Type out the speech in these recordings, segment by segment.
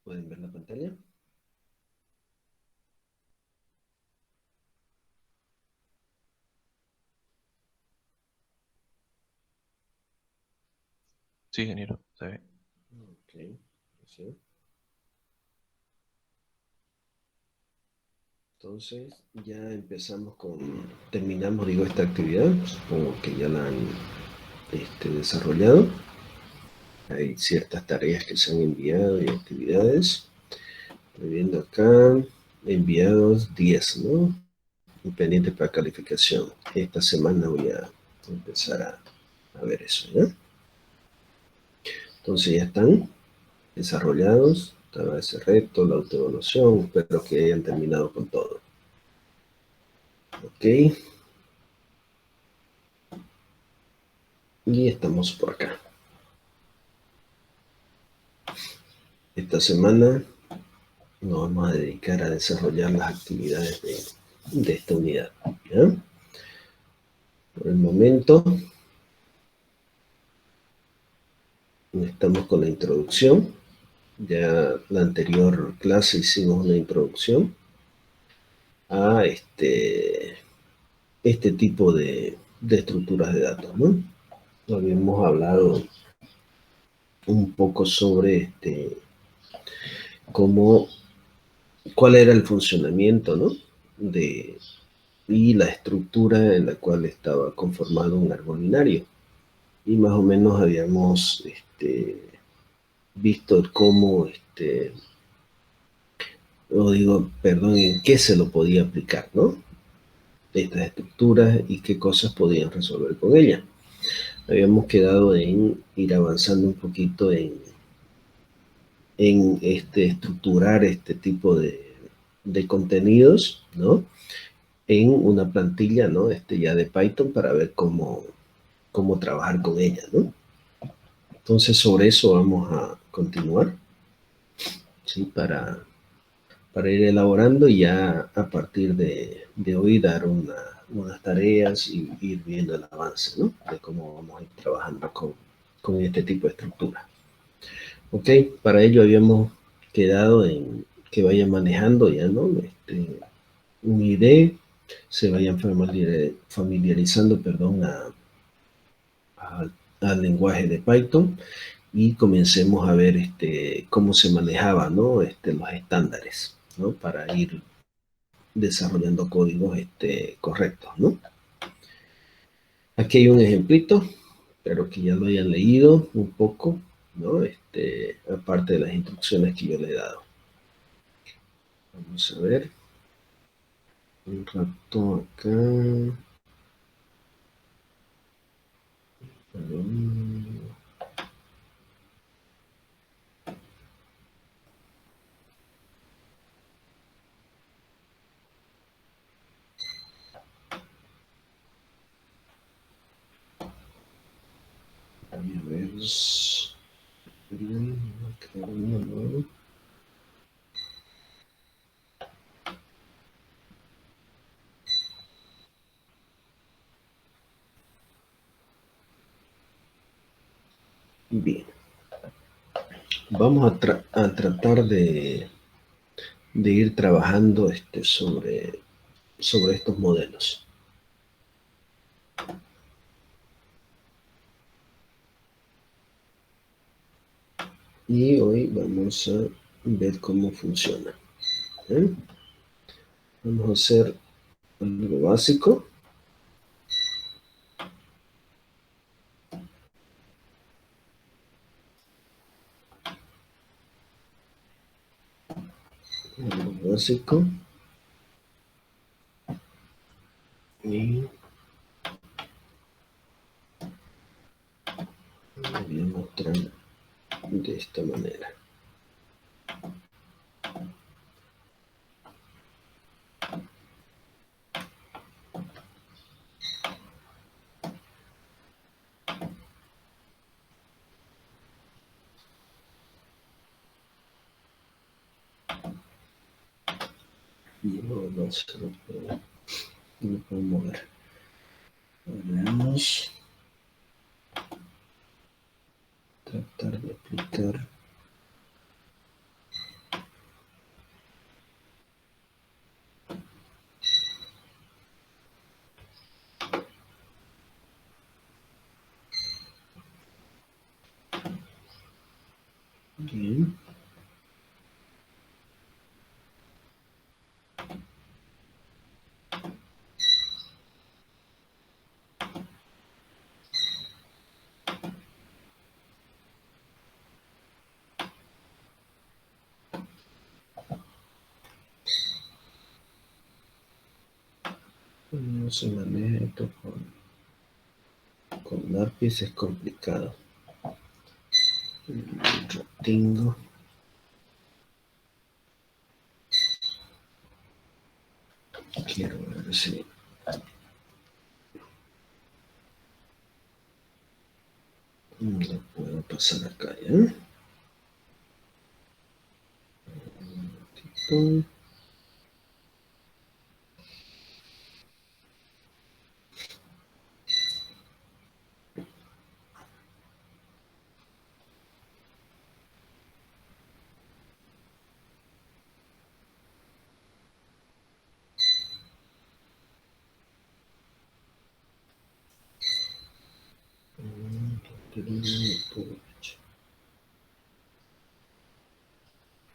¿Pueden ver la pantalla? Sí, ingeniero, está bien. Ok, sí. Entonces ya terminamos, digo, esta actividad. Supongo que ya la han desarrollado. Hay ciertas tareas que se han enviado y actividades. Estoy viendo acá, enviados 10, ¿no? Y pendiente para calificación. Esta semana voy a empezar a ver eso, ¿ya? Entonces ya están desarrollados. Estaba ese reto, la autoevaluación. Espero que hayan terminado con todo. Ok, y estamos por acá. Esta semana nos vamos a dedicar a desarrollar las actividades de esta unidad, ¿ya? Por el momento estamos con la introducción. Ya la anterior clase hicimos una introducción a este tipo de estructuras de datos, ¿no? Habíamos hablado un poco sobre cómo, cuál era el funcionamiento, ¿no? De, y la estructura en la cual estaba conformado un árbol binario. Y más o menos habíamos visto cómo, o digo, perdón, en qué se lo podía aplicar, ¿no? Estas estructuras y qué cosas podían resolver con ellas. Habíamos quedado en ir avanzando un poquito en estructurar este tipo de contenidos, ¿no? En una plantilla, ¿no? Ya de Python para ver cómo trabajar con ella, ¿no? Entonces sobre eso vamos a continuar, ¿sí? Para ir elaborando y ya a partir de hoy dar unas tareas y ir viendo el avance, ¿no? De cómo vamos a ir trabajando con este tipo de estructura. Ok, para ello habíamos quedado en que vayan manejando ya, ¿no? Un ID, se vayan familiarizando, perdón, a- al lenguaje de Python y comencemos a ver cómo se manejaba, ¿no? Los estándares, ¿no? Para ir desarrollando códigos correctos, ¿no? Aquí hay un ejemplito, pero que ya lo hayan leído un poco, ¿no? Aparte de las instrucciones que yo le he dado. Vamos a ver un rato acá. A ver. Bien, vamos a tratar de ir trabajando sobre estos modelos. Y hoy vamos a ver cómo funciona, ¿eh? Vamos a hacer algo básico. Algo básico. Y voy a mostrar de esta manera. Y vamos a lo puedo mover. Veamos. Tratar de aplicar. Bien. No se maneja esto con lápiz, es complicado. Tengo. Quiero ver si lo puedo pasar acá, ¿ya? Tipo,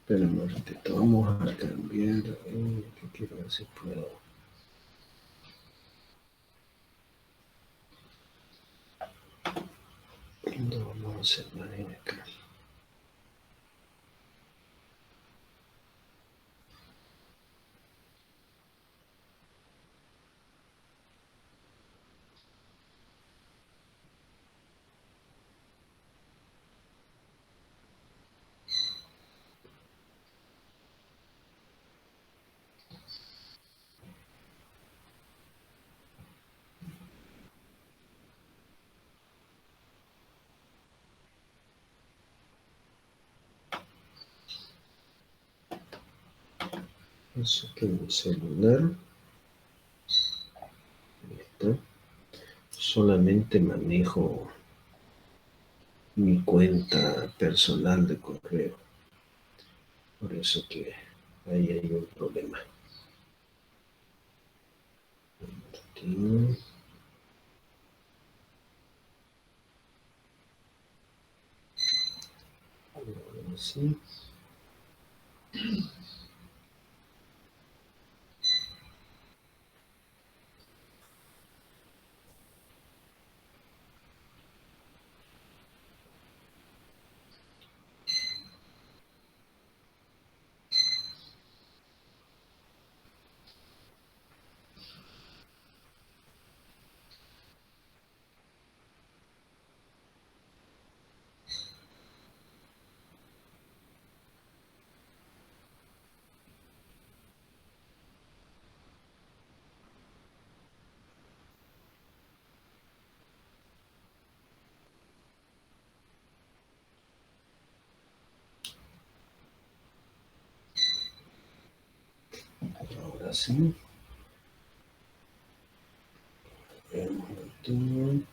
espera un ratito, vamos a cambiar. ¿Qué quiero ver si puedo? No, vamos a hacer más bien acá. Eso que mi celular, listo. Solamente manejo mi cuenta personal de correo. Por eso que ahí hay un problema. Aquí, así. Ahora sí. Un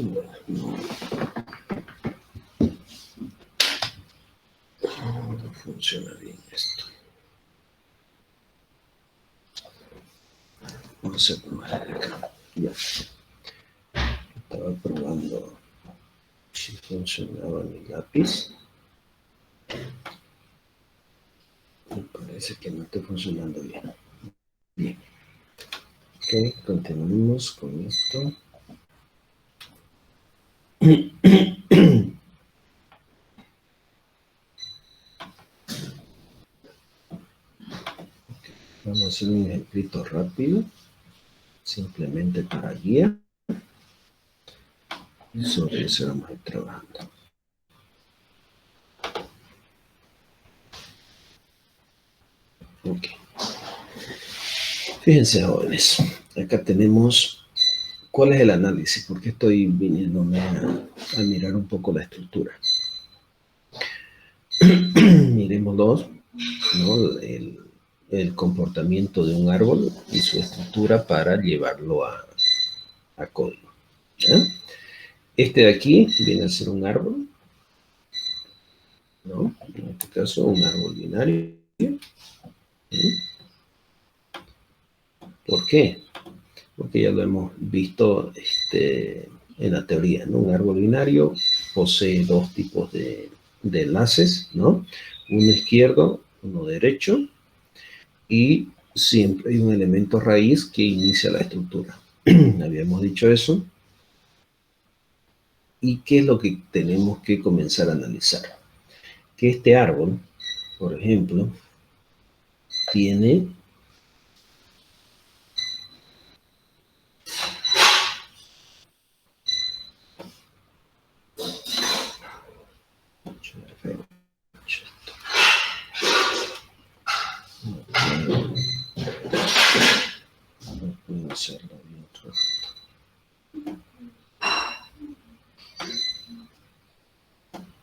Bueno, no funciona bien esto. Vamos a tomar acá. Ya. Estaba probando si funcionaba mi lápiz. Me parece que no está funcionando bien. Bien. Ok, continuamos con esto. Vamos a hacer un ejemplito rápido, simplemente para guía. Y sobre eso vamos a ir trabajando. Ok. Fíjense, jóvenes, acá tenemos cuál es el análisis, porque estoy viniéndome a mirar un poco la estructura. Miremoslo, ¿no? El comportamiento de un árbol y su estructura para llevarlo a código. ¿Ya? Este de aquí viene a ser un árbol, ¿no? En este caso, un árbol binario. ¿Sí? ¿Por qué? Porque ya lo hemos visto en la teoría, ¿no? Un árbol binario posee dos tipos de enlaces, ¿no? Uno izquierdo, uno derecho, y siempre hay un elemento raíz que inicia la estructura. Habíamos dicho eso. ¿Y qué es lo que tenemos que comenzar a analizar? Que este árbol, por ejemplo, tiene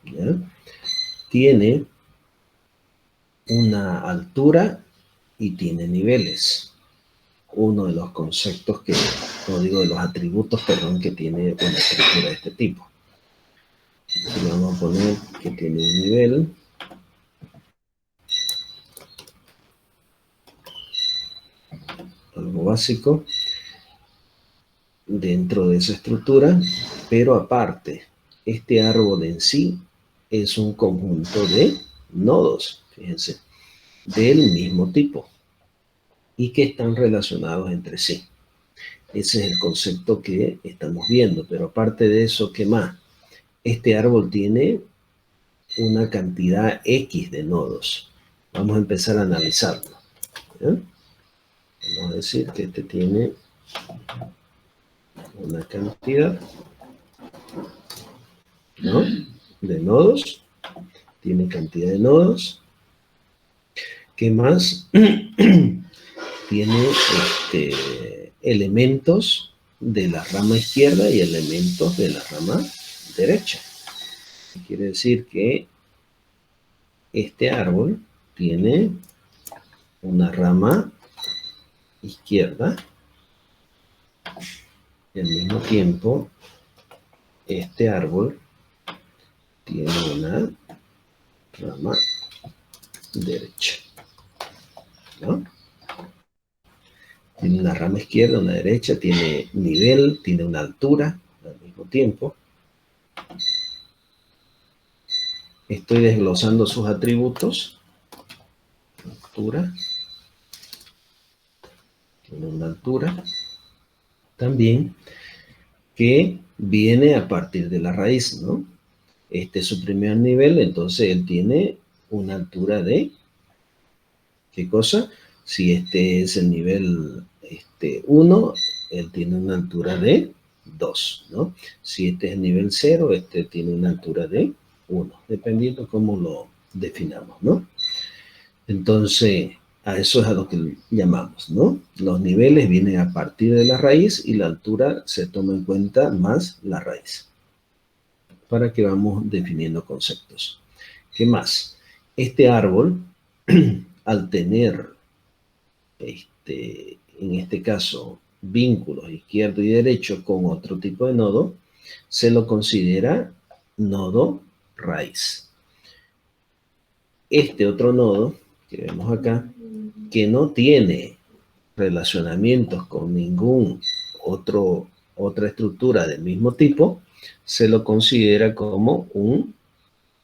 ¿ya? Tiene una altura y tiene niveles. Uno de los conceptos que, no digo de los atributos, perdón, que tiene una estructura de este tipo. Aquí vamos a poner que tiene un nivel. Algo básico dentro de esa estructura, pero aparte, este árbol en sí es un conjunto de nodos, fíjense, del mismo tipo y que están relacionados entre sí. Ese es el concepto que estamos viendo, pero aparte de eso, ¿qué más? Este árbol tiene una cantidad X de nodos. Vamos a empezar a analizarlo. ¿Ya? Vamos a decir que este tiene una cantidad, ¿no?, de nodos. Tiene cantidad de nodos. ¿Qué más? Tiene elementos de la rama izquierda y elementos de la rama derecha. Quiere decir que este árbol tiene una rama izquierda y al mismo tiempo este árbol tiene una rama derecha, ¿no? Tiene una rama izquierda, una derecha, tiene nivel, tiene una altura al mismo tiempo. Estoy desglosando sus atributos. Altura. Tiene una altura. También que viene a partir de la raíz, ¿no? Este es su primer nivel, entonces él tiene una altura de, ¿qué cosa? Si este es el nivel 1, él tiene una altura de 2, ¿no? Si este es el nivel 0, este tiene una altura de 1, dependiendo cómo lo definamos, ¿no? Entonces, a eso es a lo que llamamos, ¿no? Los niveles vienen a partir de la raíz y la altura se toma en cuenta más la raíz, para que vamos definiendo conceptos. ¿Qué más? Este árbol, al tener, en este caso, vínculos izquierdo y derecho con otro tipo de nodo, se lo considera nodo raíz. Este otro nodo que vemos acá, que no tiene relacionamientos con otra estructura del mismo tipo, se lo considera como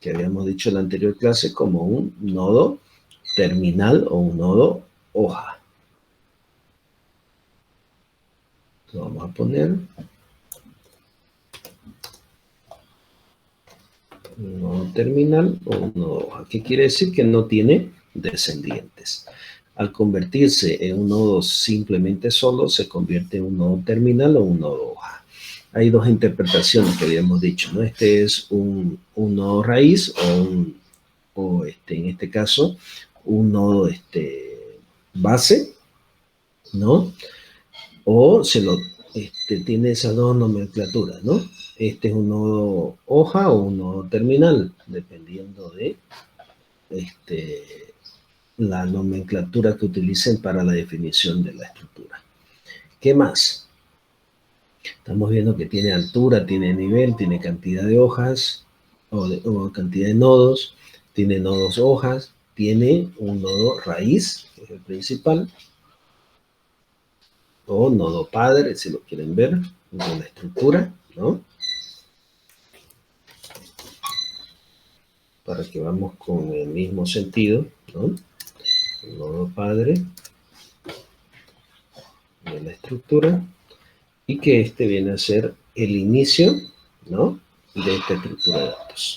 que habíamos dicho en la anterior clase, como un nodo terminal o un nodo hoja. Lo vamos a poner un nodo terminal o un nodo hoja. ¿Qué quiere decir? Que no tiene descendientes. Al convertirse en un nodo simplemente solo, se convierte en un nodo terminal o un nodo hoja. Hay dos interpretaciones que habíamos dicho, ¿no? Este es un nodo raíz o en este caso, un nodo base, ¿no? O tiene esas dos nomenclaturas, ¿no? Este es un nodo hoja o un nodo terminal, dependiendo de la nomenclatura que utilicen para la definición de la estructura. ¿Qué más? Estamos viendo que tiene altura, tiene nivel, tiene cantidad de hojas o cantidad de nodos, tiene nodos hojas, tiene un nodo raíz, que es el principal, o nodo padre, si lo quieren ver, de la estructura, ¿no? Para que vamos con el mismo sentido, ¿no? El nodo padre de la estructura y que este viene a ser el inicio, ¿no? De esta estructura de datos.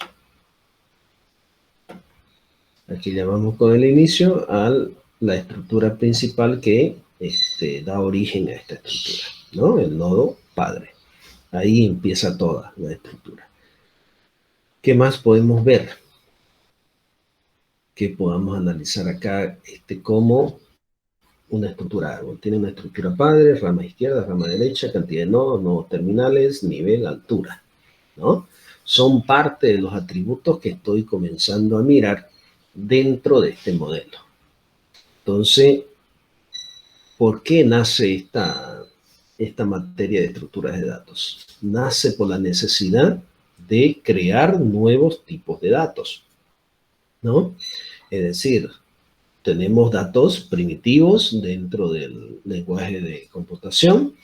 Aquí llamamos con el inicio a la estructura principal que da origen a esta estructura, ¿no? El nodo padre. Ahí empieza toda la estructura. ¿Qué más podemos ver? Que podamos analizar acá como una estructura árbol. Tiene una estructura padre, rama izquierda, rama derecha, cantidad de nodos, nodos terminales, nivel, altura, ¿no? Son parte de los atributos que estoy comenzando a mirar dentro de este modelo. Entonces, ¿por qué nace esta materia de estructuras de datos? Nace por la necesidad de crear nuevos tipos de datos, ¿no? Es decir, tenemos datos primitivos dentro del lenguaje de computación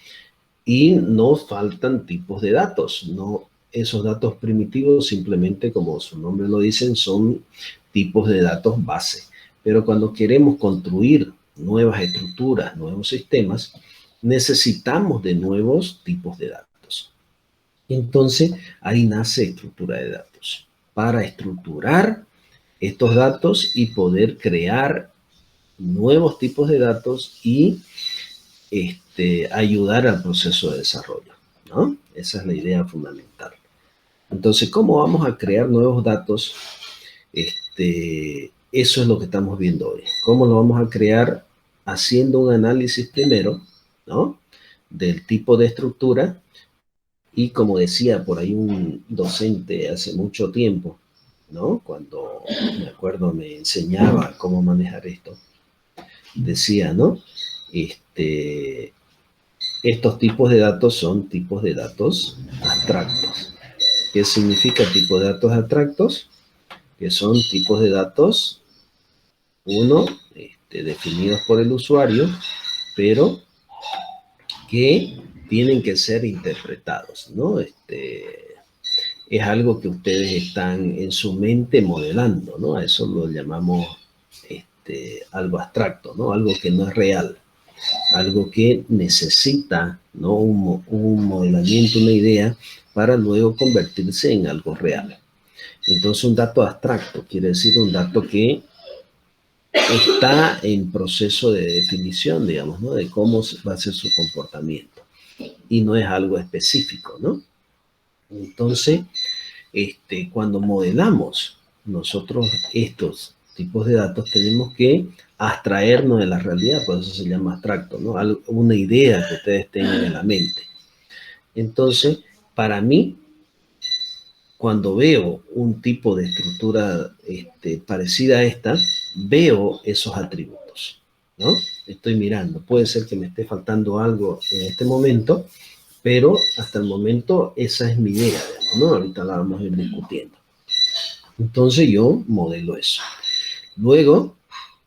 y nos faltan tipos de datos. No, esos datos primitivos simplemente, como su nombre lo dicen, son tipos de datos base. Pero cuando queremos construir nuevas estructuras, nuevos sistemas, necesitamos de nuevos tipos de datos. Entonces, ahí nace estructura de datos, para estructurar estos datos y poder crear nuevos tipos de datos y ayudar al proceso de desarrollo, ¿no? Esa es la idea fundamental. Entonces, ¿cómo vamos a crear nuevos datos? Eso es lo que estamos viendo hoy. ¿Cómo lo vamos a crear? Haciendo un análisis primero, ¿no? Del tipo de estructura. Y como decía por ahí un docente hace mucho tiempo, ¿no? Cuando me acuerdo me enseñaba cómo manejar esto, decía, ¿no? Estos tipos de datos son tipos de datos abstractos. ¿Qué significa tipo de datos abstractos? Que son tipos de datos, uno, definidos por el usuario, pero que tienen que ser interpretados, ¿no? Es algo que ustedes están en su mente modelando, ¿no? A eso lo llamamos algo abstracto, ¿no? Algo que no es real, algo que necesita, ¿no? Un modelamiento, una idea, para luego convertirse en algo real. Entonces, un dato abstracto quiere decir un dato que está en proceso de definición, digamos, ¿no? De cómo va a ser su comportamiento. Y no es algo específico, ¿no? Entonces, cuando modelamos nosotros estos tipos de datos, tenemos que abstraernos de la realidad, por eso se llama abstracto, ¿no? Una idea que ustedes tengan en la mente. Entonces, para mí, cuando veo un tipo de estructura parecida a esta, veo esos atributos, ¿no? Estoy mirando. Puede ser que me esté faltando algo en este momento, Pero hasta el momento esa es mi idea, digamos, ¿no? Ahorita la vamos a ir discutiendo. Entonces yo modelo eso. Luego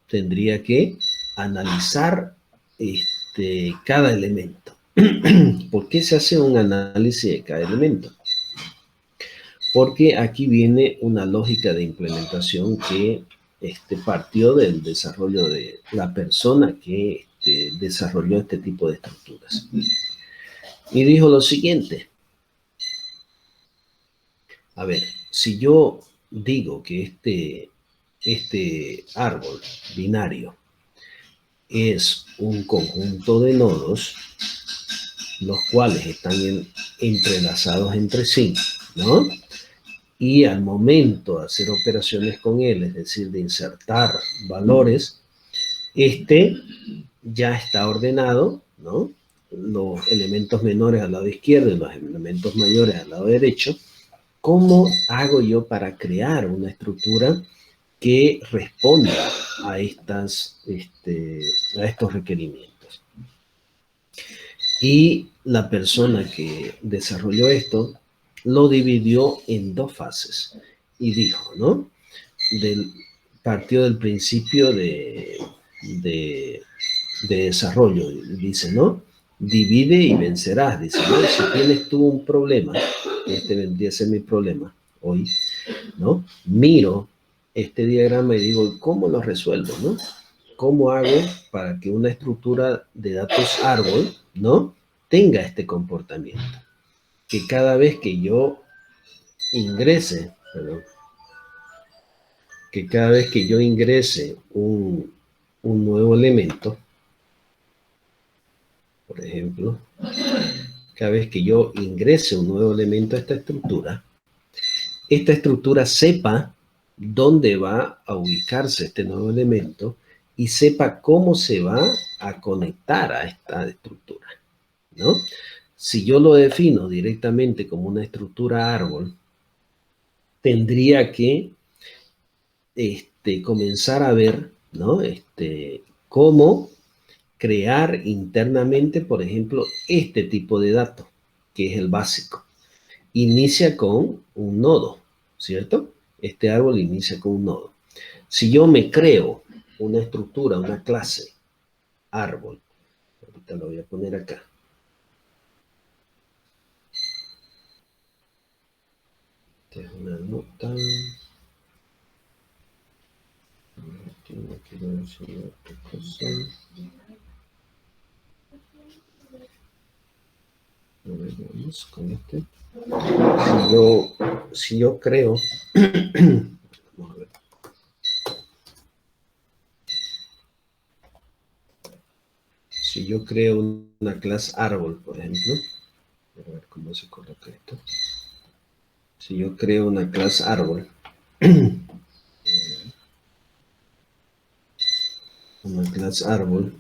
tendría que analizar cada elemento. ¿Por qué se hace un análisis de cada elemento? Porque aquí viene una lógica de implementación que partió del desarrollo de la persona que desarrolló este tipo de estructuras. Y dijo lo siguiente: a ver, si yo digo que este árbol binario es un conjunto de nodos, los cuales están entrelazados entre sí, ¿no? Y al momento de hacer operaciones con él, es decir, de insertar valores, ya está ordenado, ¿no? Los elementos menores al lado izquierdo y los elementos mayores al lado derecho. ¿Cómo hago yo para crear una estructura que responda a estos requerimientos? Y la persona que desarrolló esto lo dividió en dos fases y dijo, ¿no? Partió del principio de desarrollo, dice, ¿no? Divide y vencerás, dice, ¿no? Si tienes tú un problema, este vendría a ser mi problema hoy, ¿no? Miro este diagrama y digo, ¿cómo lo resuelvo, no? ¿Cómo hago para que una estructura de datos árbol, ¿no? Tenga este comportamiento? Que cada vez que yo ingrese, perdón, que cada vez que yo ingrese un nuevo elemento, por ejemplo, cada vez que yo ingrese un nuevo elemento a esta estructura sepa dónde va a ubicarse este nuevo elemento y sepa cómo se va a conectar a esta estructura, ¿no? Si yo lo defino directamente como una estructura árbol, tendría que comenzar a ver, ¿no? Cómo crear internamente, por ejemplo, este tipo de dato, que es el básico. Inicia con un nodo, ¿cierto? Este árbol inicia con un nodo. Si yo me creo una estructura, una clase, árbol, ahorita lo voy a poner acá. Esta es una nota. No quiero enseñar otra cosa. A ver, vamos con este. Si yo creo, vamos a ver. Si yo creo una clase árbol, por ejemplo, a ver cómo se coloca esto. Si yo creo una clase árbol, una clase árbol,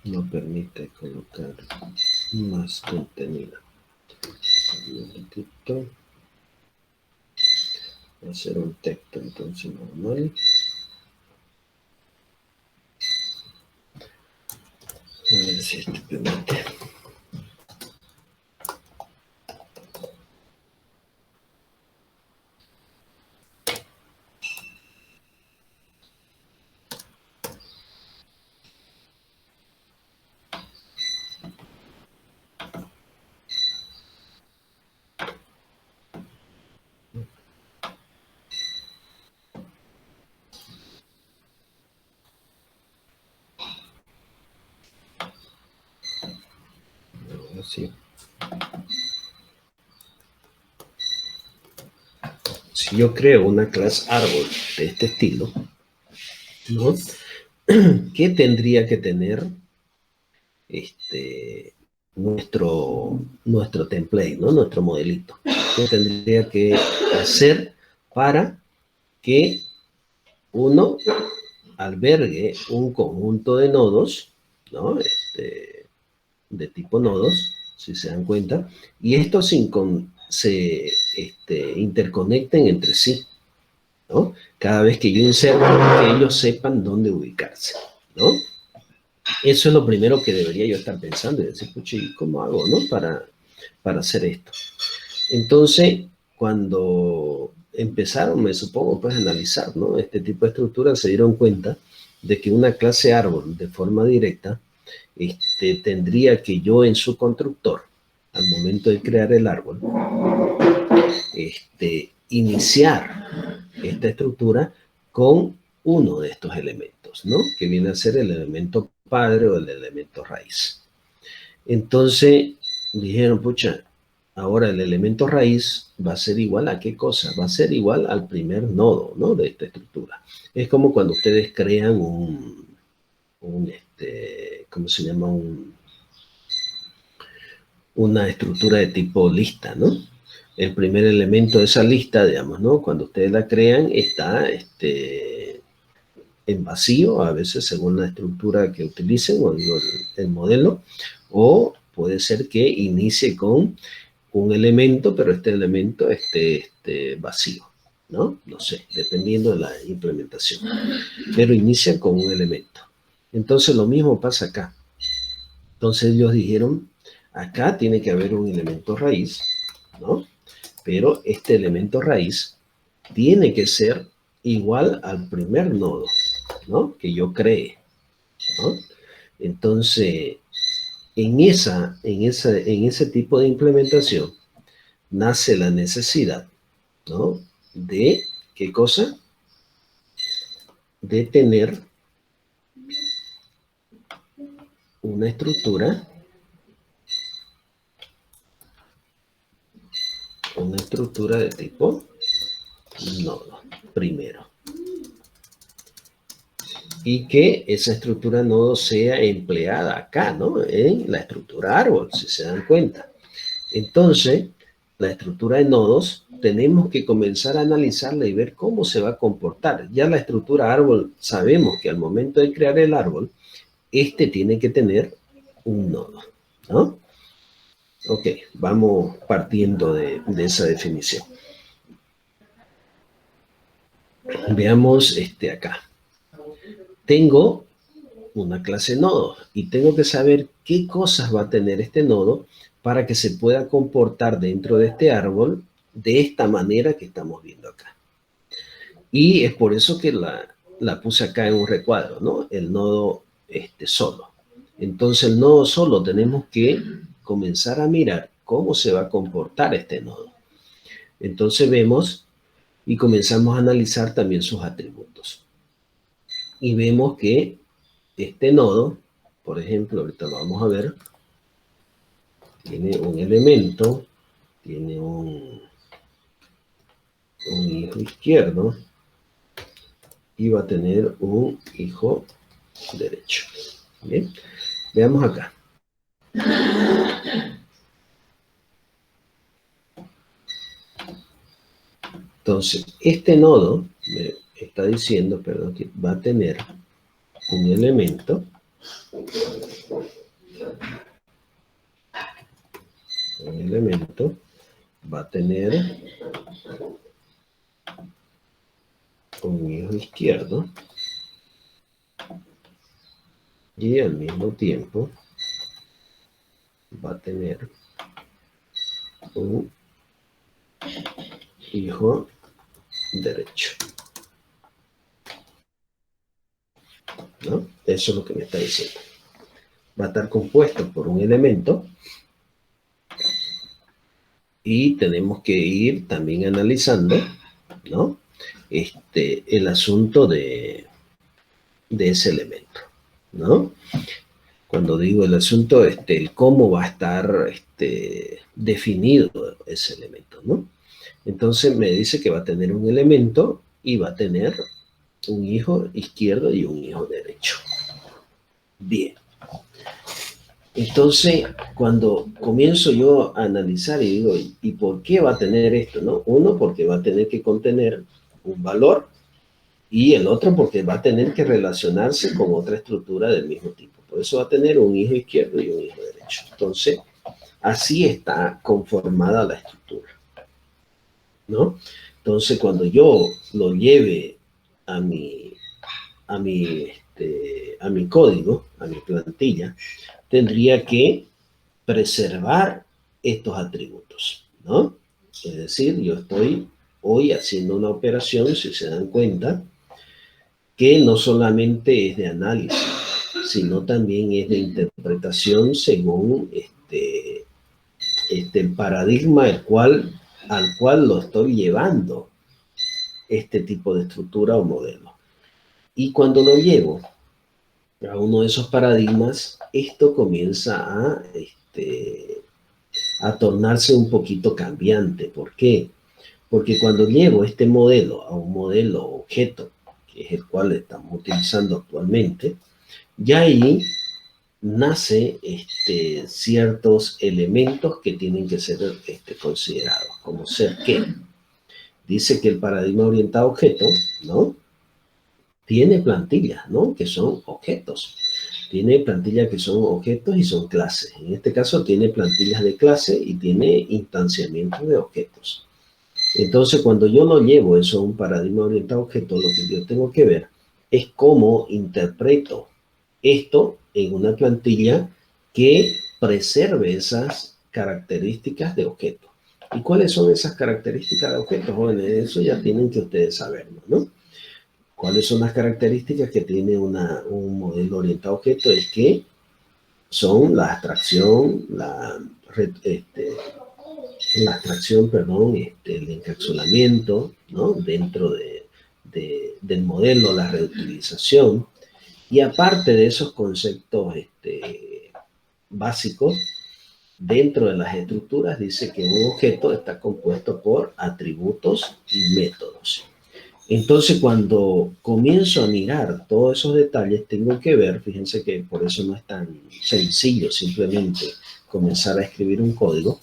no permite colocar más contenido. Un momentito. Va a ser un texto entonces normal. A ver si esto permite. Así. Si yo creo una clase árbol de este estilo, ¿no? ¿Qué tendría que tener nuestro template, ¿no? Nuestro modelito? ¿Qué tendría que hacer para que uno albergue un conjunto de nodos, ¿no? De tipo nodos, si se dan cuenta, y estos se interconecten entre sí, ¿no? Cada vez que yo inserto, que ellos sepan dónde ubicarse, ¿no? Eso es lo primero que debería yo estar pensando y decir, pucha, ¿y cómo hago, no? Para hacer esto. Entonces, cuando empezaron, me supongo, pues a analizar, ¿no? Este tipo de estructuras, se dieron cuenta de que una clase árbol de forma directa tendría que yo en su constructor, al momento de crear el árbol, iniciar esta estructura con uno de estos elementos, ¿no? Que viene a ser el elemento padre o el elemento raíz. Entonces dijeron, pucha, ahora el elemento raíz va a ser igual a qué cosa? Va a ser igual al primer nodo, ¿no? De esta estructura. Es como cuando ustedes crean ¿cómo se llama? Una estructura de tipo lista, ¿no? El primer elemento de esa lista, digamos, ¿no? Cuando ustedes la crean, está en vacío, a veces según la estructura que utilicen o el modelo, o puede ser que inicie con un elemento, pero este elemento esté vacío, ¿no? No sé, dependiendo de la implementación. Pero inicia con un elemento. Entonces lo mismo pasa acá. Entonces ellos dijeron, acá tiene que haber un elemento raíz, ¿no? Pero este elemento raíz tiene que ser igual al primer nodo, ¿no? Que yo cree, ¿no? Entonces, en ese tipo de implementación nace la necesidad, ¿no? De, ¿qué cosa? De tener una estructura de tipo nodo, primero. Y que esa estructura nodo sea empleada acá, ¿no? En la estructura árbol, si se dan cuenta. Entonces, la estructura de nodos, tenemos que comenzar a analizarla y ver cómo se va a comportar. Ya la estructura árbol, sabemos que al momento de crear el árbol, tiene que tener un nodo, ¿no? Ok, vamos partiendo de esa definición. Veamos acá. Tengo una clase nodo y tengo que saber qué cosas va a tener este nodo para que se pueda comportar dentro de este árbol de esta manera que estamos viendo acá. Y es por eso que la puse acá en un recuadro, ¿no? El nodo solo. Entonces el nodo solo tenemos que comenzar a mirar cómo se va a comportar este nodo. Entonces vemos y comenzamos a analizar también sus atributos. Y vemos que este nodo, por ejemplo, ahorita lo vamos a ver, tiene un elemento, tiene un hijo izquierdo y va a tener un hijo derecho. Bien, veamos acá. Entonces, este nodo me está diciendo, perdón, que va a tener un elemento, va a tener un hijo izquierdo y al mismo tiempo va a tener un hijo derecho, ¿no? Eso es lo que me está diciendo. Va a estar compuesto por un elemento y tenemos que ir también analizando, ¿no? El asunto de ese elemento, ¿no? Cuando digo el asunto, el cómo va a estar definido ese elemento, ¿no? Entonces me dice que va a tener un elemento y va a tener un hijo izquierdo y un hijo derecho. Bien. Entonces, cuando comienzo yo a analizar y digo, ¿y por qué va a tener esto, no? Uno, porque va a tener que contener un valor y el otro porque va a tener que relacionarse con otra estructura del mismo tipo. Por eso va a tener un hijo izquierdo y un hijo derecho. Entonces, así está conformada la estructura, ¿no? Entonces, cuando yo lo lleve a a mi código, a mi plantilla, tendría que preservar estos atributos, ¿no? Es decir, yo estoy hoy haciendo una operación, si se dan cuenta, que no solamente es de análisis, sino también es de interpretación según el paradigma al cual lo estoy llevando este tipo de estructura o modelo. Y cuando lo llevo a uno de esos paradigmas, esto comienza a tornarse un poquito cambiante. ¿Por qué? Porque cuando llevo este modelo a un modelo objeto, que es el cual estamos utilizando actualmente, ya ahí nace ciertos elementos que tienen que ser considerados, como ser que dice que el paradigma orientado a objeto, ¿no? Tiene plantillas, ¿no? Que son objetos. Tiene plantillas que son objetos y son clases. En este caso tiene plantillas de clase y tiene instanciamientos de objetos. Entonces, cuando yo lo llevo eso a un paradigma orientado a objetos, lo que yo tengo que ver es cómo interpreto esto en una plantilla que preserve esas características de objeto. ¿Y cuáles son esas características de objetos, jóvenes? Eso ya tienen que ustedes saberlo, ¿no? ¿Cuáles son las características que tiene un modelo orientado a objeto? Es que son la abstracción, la abstracción, perdón, el encapsulamiento, ¿no? Dentro del modelo, la reutilización. Y aparte de esos conceptos básicos, dentro de las estructuras dice que un objeto está compuesto por atributos y métodos. Entonces, cuando comienzo a mirar todos esos detalles, tengo que ver, fíjense que por eso no es tan sencillo simplemente comenzar a escribir un código,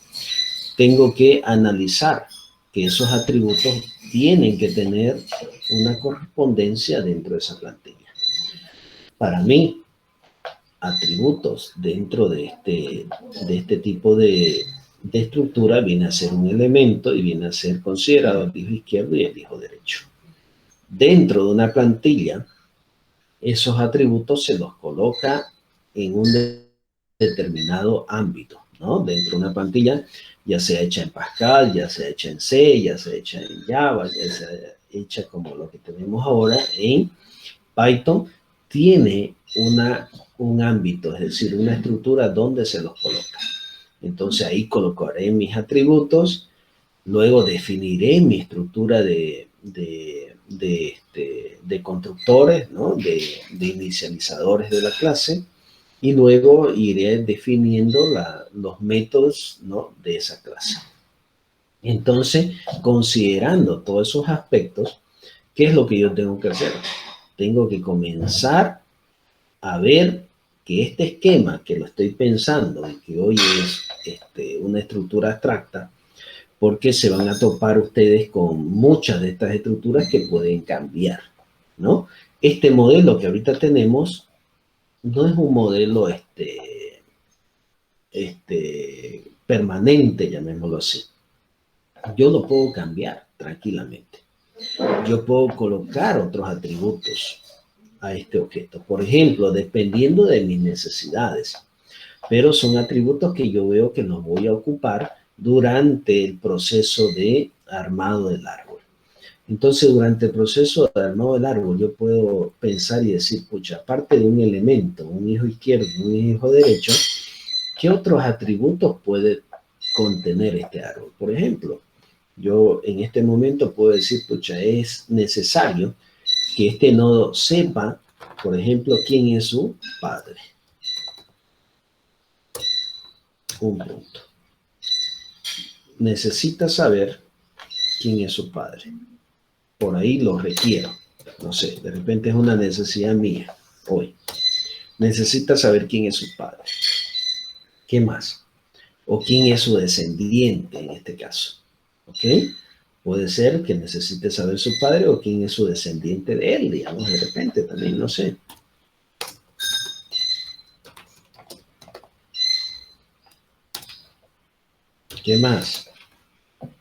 tengo que analizar que esos atributos tienen que tener una correspondencia dentro de esa plantilla. Para mí, atributos dentro de este tipo de estructura viene a ser un elemento y viene a ser considerado el hijo izquierdo y el hijo derecho. Dentro de una plantilla, esos atributos se los coloca en un determinado ámbito, ¿no? Dentro de una plantilla, ya sea hecha en Pascal, ya sea hecha en C, ya sea hecha en Java, ya sea hecha como lo que tenemos ahora en Python, tiene un ámbito, es decir, una estructura donde se los coloca. Entonces ahí colocaré mis atributos, luego definiré mi estructura de constructores, ¿no? de inicializadores de la clase, y luego iré definiendo los métodos, ¿no? de esa clase. Entonces, considerando todos esos aspectos, ¿qué es lo que yo tengo que hacer? Tengo que comenzar a ver que este esquema que lo estoy pensando y que hoy es una estructura abstracta, porque se van a topar ustedes con muchas de estas estructuras que pueden cambiar, ¿no? Este modelo que ahorita tenemos no es un modelo permanente, llamémoslo así. Yo lo puedo cambiar tranquilamente. Yo puedo colocar otros atributos a este objeto. Por ejemplo, dependiendo de mis necesidades. Pero son atributos que yo veo que los voy a ocupar durante el proceso de armado del árbol. Entonces, durante el proceso de armado del árbol, yo puedo pensar y decir, pucha, aparte de un elemento, un hijo izquierdo y un hijo derecho, ¿qué otros atributos puede contener este árbol? Por ejemplo, yo en este momento puedo decir, pucha, es necesario que este nodo sepa, por ejemplo, quién es su padre. Un punto. Necesita saber quién es su padre. Por ahí lo requiero. No sé, de repente es una necesidad mía hoy. Necesita saber quién es su padre. ¿Qué más? O quién es su descendiente en este caso. ¿Ok? Puede ser que necesite saber su padre o quién es su descendiente de él, digamos, de repente también, no sé. ¿Qué más?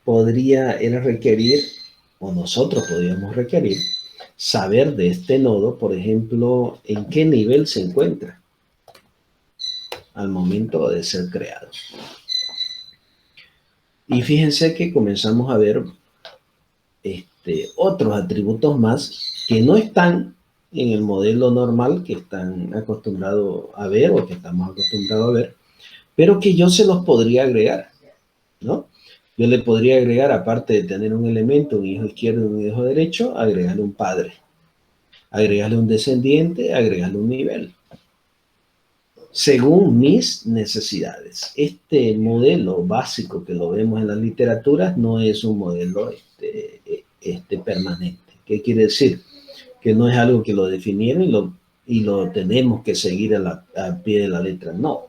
Podría él requerir o nosotros podríamos requerir, saber de este nodo, por ejemplo, en qué nivel se encuentra al momento de ser creado. Y fíjense que comenzamos a ver otros atributos más que no están en el modelo normal que están acostumbrados a ver o que estamos acostumbrados a ver, pero que yo se los podría agregar, ¿no? Yo le podría agregar, aparte de tener un elemento, un hijo izquierdo y un hijo derecho, agregarle un padre, agregarle un descendiente, agregarle un nivel, según mis necesidades. Este modelo básico que lo vemos en las literaturas no es un modelo permanente. ¿Qué quiere decir? Que no es algo que lo definieron y lo tenemos que seguir al pie de la letra. No.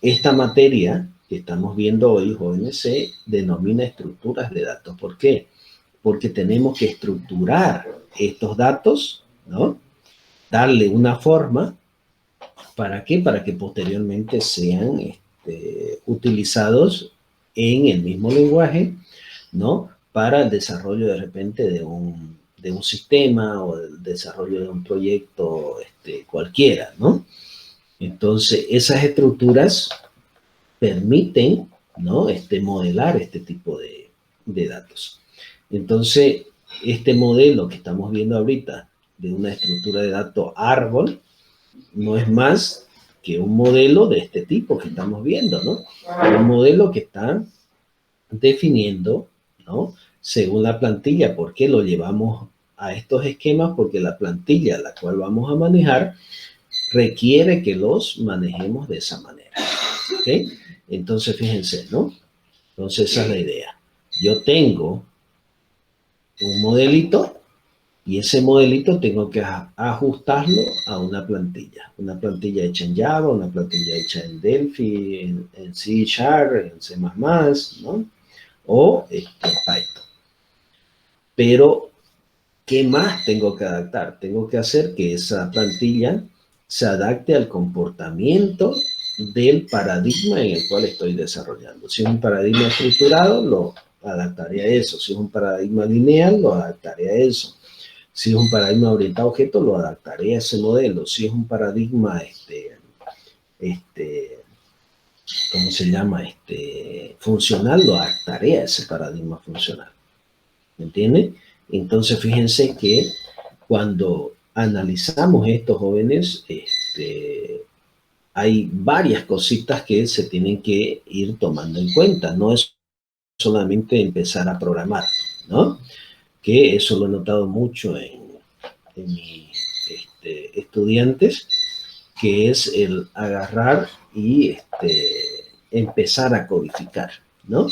Esta materia que estamos viendo hoy, jóvenes, se denomina estructuras de datos. ¿Por qué? Porque tenemos que estructurar estos datos, ¿no? Darle una forma. ¿Para qué? Para que posteriormente sean utilizados en el mismo lenguaje, ¿no? Para el desarrollo de repente de un sistema o el desarrollo de un proyecto cualquiera, ¿no? Entonces, esas estructuras permiten, ¿no? Modelar este tipo de datos. Entonces, este modelo que estamos viendo ahorita de una estructura de datos árbol no es más que un modelo de este tipo que estamos viendo, ¿no? Un modelo que está definiendo, ¿no? Según la plantilla. ¿Por qué lo llevamos a estos esquemas? Porque la plantilla a la cual vamos a manejar requiere que los manejemos de esa manera, ¿ok? Entonces, fíjense, ¿no? Entonces, esa es la idea. Yo tengo un modelito y ese modelito tengo que ajustarlo a una plantilla hecha en Java, una plantilla hecha en Delphi, en C#, en C++, ¿no? O en Python. Pero, ¿qué más tengo que adaptar? Tengo que hacer que esa plantilla se adapte al comportamiento del paradigma en el cual estoy desarrollando. Si es un paradigma estructurado, lo adaptaré a eso. Si es un paradigma lineal, lo adaptaré a eso. Si es un paradigma orientado a objetos, lo adaptaré a ese modelo. Si es un paradigma, ¿cómo se llama? Funcional, lo adaptaré a ese paradigma funcional. ¿Me entienden? Entonces, fíjense que cuando analizamos estos jóvenes, hay varias cositas que se tienen que ir tomando en cuenta. No es solamente empezar a programar, ¿no? Que eso lo he notado mucho en mis estudiantes, que es el agarrar y empezar a codificar, ¿no?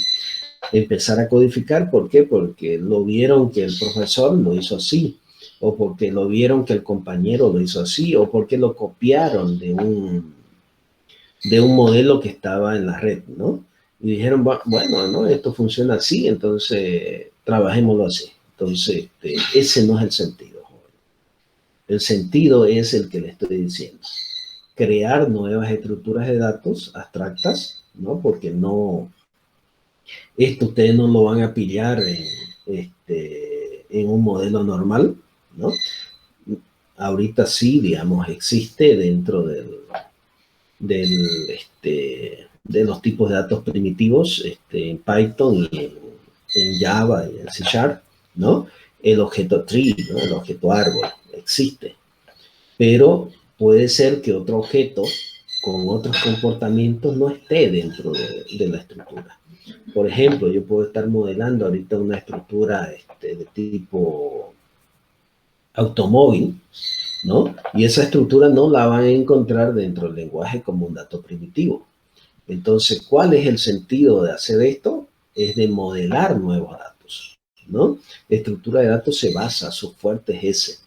Empezar a codificar, ¿por qué? Porque lo vieron que el profesor lo hizo así, o porque lo vieron que el compañero lo hizo así, o porque lo copiaron de un modelo que estaba en la red, ¿no? Y dijeron, bueno, ¿no? Esto funciona así, entonces trabajémoslo así. Entonces, ese no es el sentido, joven. El sentido es el que le estoy diciendo. Crear nuevas estructuras de datos abstractas, ¿no? Porque no, esto ustedes no lo van a pillar en un modelo normal, ¿no? Ahorita sí, digamos, existe dentro de los tipos de datos primitivos en Python y en Java y en C#, ¿no? El objeto tree, ¿no? El objeto árbol, existe. Pero puede ser que otro objeto con otros comportamientos no esté dentro de la estructura. Por ejemplo, yo puedo estar modelando ahorita una estructura de tipo automóvil, ¿no? Y esa estructura no la van a encontrar dentro del lenguaje como un dato primitivo. Entonces, ¿cuál es el sentido de hacer esto? Es de modelar nuevos datos, ¿no? La estructura de datos se basa, su fuerte es ese.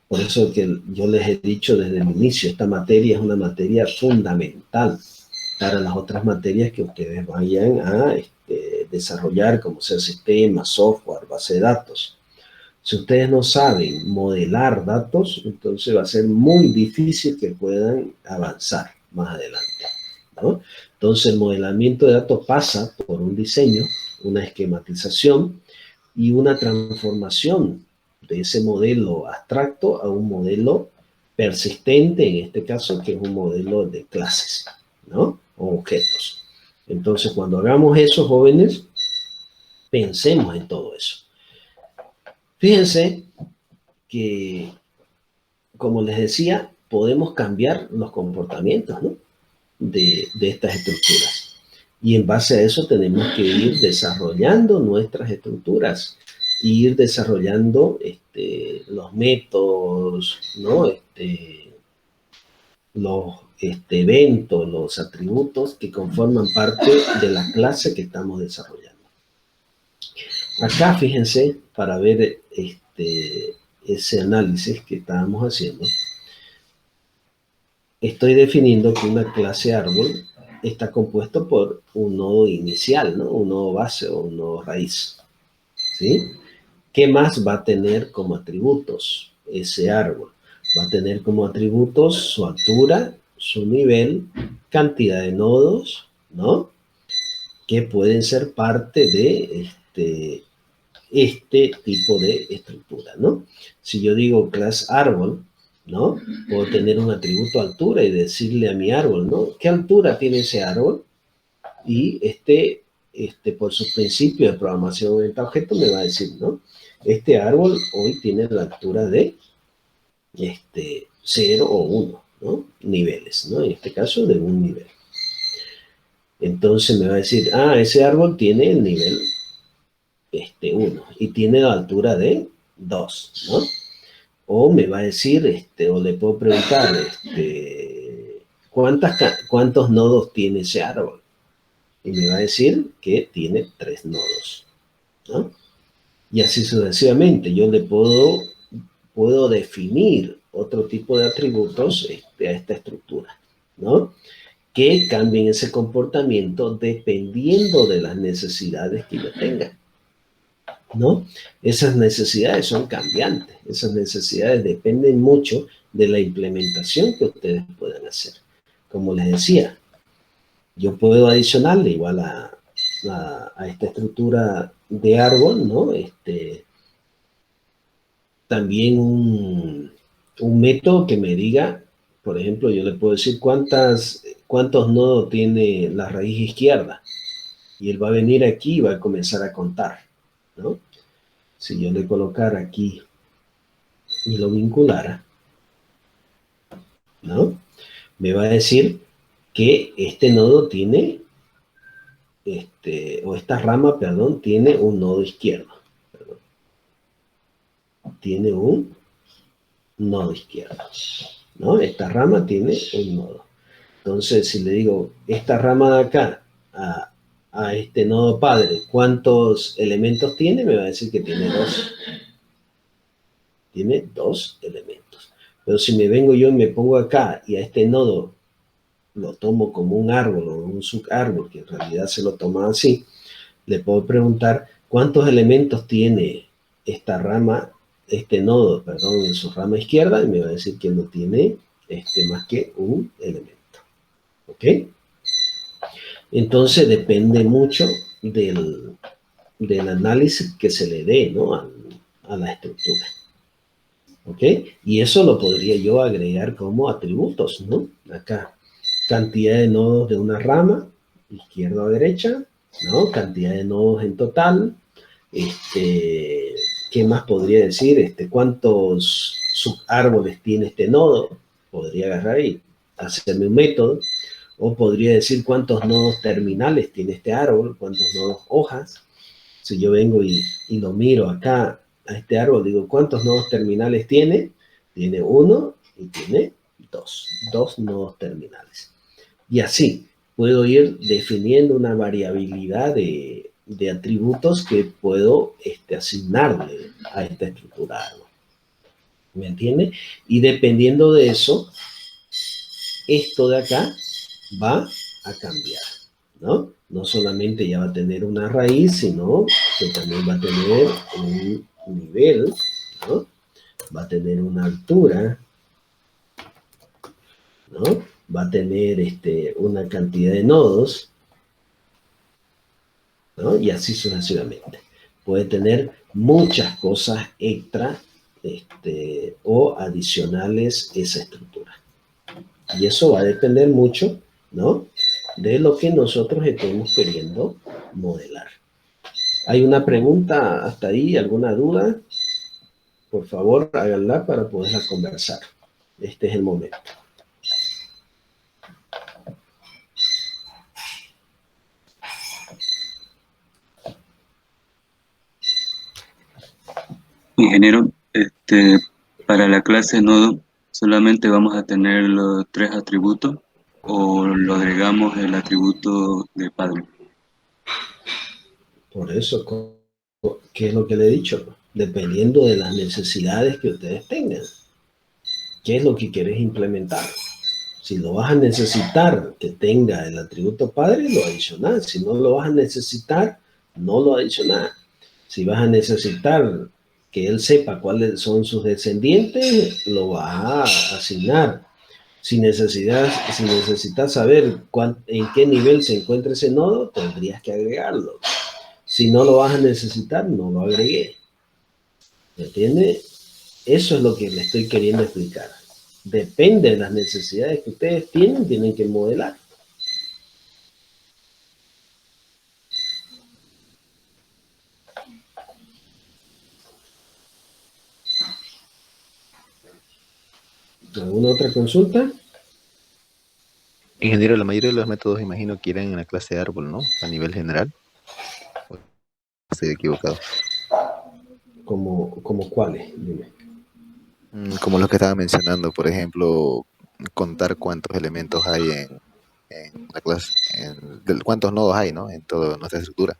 Por eso que yo les he dicho desde el inicio, esta materia es una materia fundamental para las otras materias que ustedes vayan a desarrollar, como sea sistema, software, base de datos. Si ustedes no saben modelar datos, entonces va a ser muy difícil que puedan avanzar más adelante, ¿no? Entonces el modelamiento de datos pasa por un diseño, una esquematización, y una transformación de ese modelo abstracto a un modelo persistente, en este caso, que es un modelo de clases, ¿no? O objetos. Entonces, cuando hagamos eso, jóvenes, pensemos en todo eso. Fíjense que, como les decía, podemos cambiar los comportamientos, ¿no? de estas estructuras. Y en base a eso tenemos que ir desarrollando nuestras estructuras, ir desarrollando los métodos, ¿no? Los eventos, los atributos que conforman parte de la clase que estamos desarrollando. Acá, fíjense, para ver ese análisis que estábamos haciendo, estoy definiendo que una clase árbol está compuesto por un nodo inicial, ¿no? Un nodo base o un nodo raíz, ¿sí? ¿Qué más va a tener como atributos ese árbol? Va a tener como atributos su altura, su nivel, cantidad de nodos, ¿no? Que pueden ser parte de este tipo de estructura, ¿no? Si yo digo class árbol, ¿no? Puedo tener un atributo altura y decirle a mi árbol, ¿no? ¿Qué altura tiene ese árbol? Y por su principio de programación orientada a objetos me va a decir, ¿no? Este árbol hoy tiene la altura de 0 o 1, ¿no? Niveles, ¿no? En este caso de un nivel. Entonces me va a decir, ese árbol tiene el nivel 1 y tiene la altura de 2, ¿no? O me va a decir, o le puedo preguntar, ¿cuántos nodos tiene ese árbol? Y me va a decir que tiene 3 nodos, ¿no? Y así sucesivamente. Yo le puedo definir otro tipo de atributos a esta estructura, ¿no? Que cambien ese comportamiento dependiendo de las necesidades que yo tenga, ¿no? Esas necesidades son cambiantes, esas necesidades dependen mucho de la implementación que ustedes puedan hacer. Como les decía, yo puedo adicionarle igual a esta estructura de árbol, ¿no? También un método que me diga, por ejemplo, yo le puedo decir cuántos nodos tiene la raíz izquierda. Y él va a venir aquí y va a comenzar a contar, ¿no? Si yo le colocara aquí y lo vinculara, ¿no? Me va a decir que este nodo tiene, o esta rama, perdón, tiene un nodo izquierdo. Perdón. Tiene un nodo izquierdo, ¿no? Esta rama tiene un nodo. Entonces, si le digo, esta rama de acá a este nodo padre, ¿cuántos elementos tiene? Me va a decir que tiene 2. Tiene 2 elementos. Pero si me vengo yo y me pongo acá y a este nodo lo tomo como un árbol o un subárbol, que en realidad se lo toma así, le puedo preguntar cuántos elementos tiene esta rama, este nodo, perdón, en su rama izquierda, y me va a decir que no tiene más que un elemento. ¿Ok? Entonces depende mucho del análisis que se le dé, ¿no? a la estructura. ¿Ok? Y eso lo podría yo agregar como atributos, ¿no? Acá, cantidad de nodos de una rama, izquierda o derecha, ¿no? Cantidad de nodos en total. ¿Qué más podría decir? ¿Cuántos subárboles tiene este nodo? Podría agarrar y hacerme un método. O podría decir cuántos nodos terminales tiene este árbol, cuántos nodos hojas. Si yo vengo y lo miro acá a este árbol, digo, ¿cuántos nodos terminales tiene? Tiene 1 y tiene 2. 2 nodos terminales. Y así puedo ir definiendo una variabilidad de atributos que puedo asignarle a esta estructura árbol. ¿Me entiende? Y dependiendo de eso, esto de acá va a cambiar, ¿no? No solamente ya va a tener una raíz, sino que también va a tener un nivel, ¿no? Va a tener una altura, ¿no? Va a tener una cantidad de nodos, ¿no? Y así sucesivamente. puede tener muchas cosas extra o adicionales esa estructura. Y eso va a depender mucho, ¿no?, de lo que nosotros estemos queriendo modelar. ¿Hay una pregunta hasta ahí? ¿Alguna duda? Por favor, háganla para poderla conversar. Este es el momento. Ingeniero, para la clase nodo, ¿solamente vamos a tener los 3 atributos o lo agregamos el atributo de padre? Por eso, ¿qué es lo que le he dicho? Dependiendo de las necesidades que ustedes tengan. ¿Qué es lo que quieres implementar? Si lo vas a necesitar que tenga el atributo padre, lo adicional. Si no lo vas a necesitar, no lo adicional. Si vas a necesitar que él sepa cuáles son sus descendientes, lo vas a asignar. Si necesitas saber en qué nivel se encuentra ese nodo, tendrías que agregarlo. Si no lo vas a necesitar, no lo agregué. ¿Me entiende? Eso es lo que le estoy queriendo explicar. Depende de las necesidades que ustedes tienen que modelar. ¿Alguna otra consulta? Ingeniero, la mayoría de los métodos imagino que irán en la clase de árbol, ¿no? A nivel general. ¿O estoy equivocado? ¿Como cuáles? Dime. Como los que estaba mencionando, por ejemplo, contar cuántos elementos hay en la clase, cuántos nodos hay, ¿no? En toda nuestra estructura.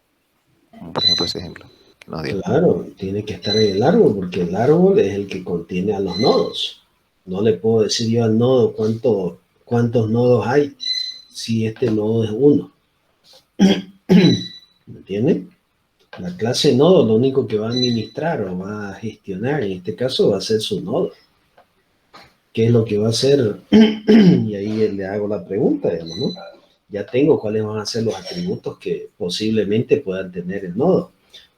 Como por ejemplo ese ejemplo que nos dio. Claro, tiene que estar en el árbol, porque el árbol es el que contiene a los nodos. No le puedo decir yo al nodo cuántos nodos hay si este nodo es uno. ¿Me entienden? La clase nodo lo único que va a administrar o va a gestionar, en este caso, va a ser su nodo. ¿Qué es lo que va a hacer? Y ahí le hago la pregunta, digamos, ¿no? Ya tengo cuáles van a ser los atributos que posiblemente puedan tener el nodo.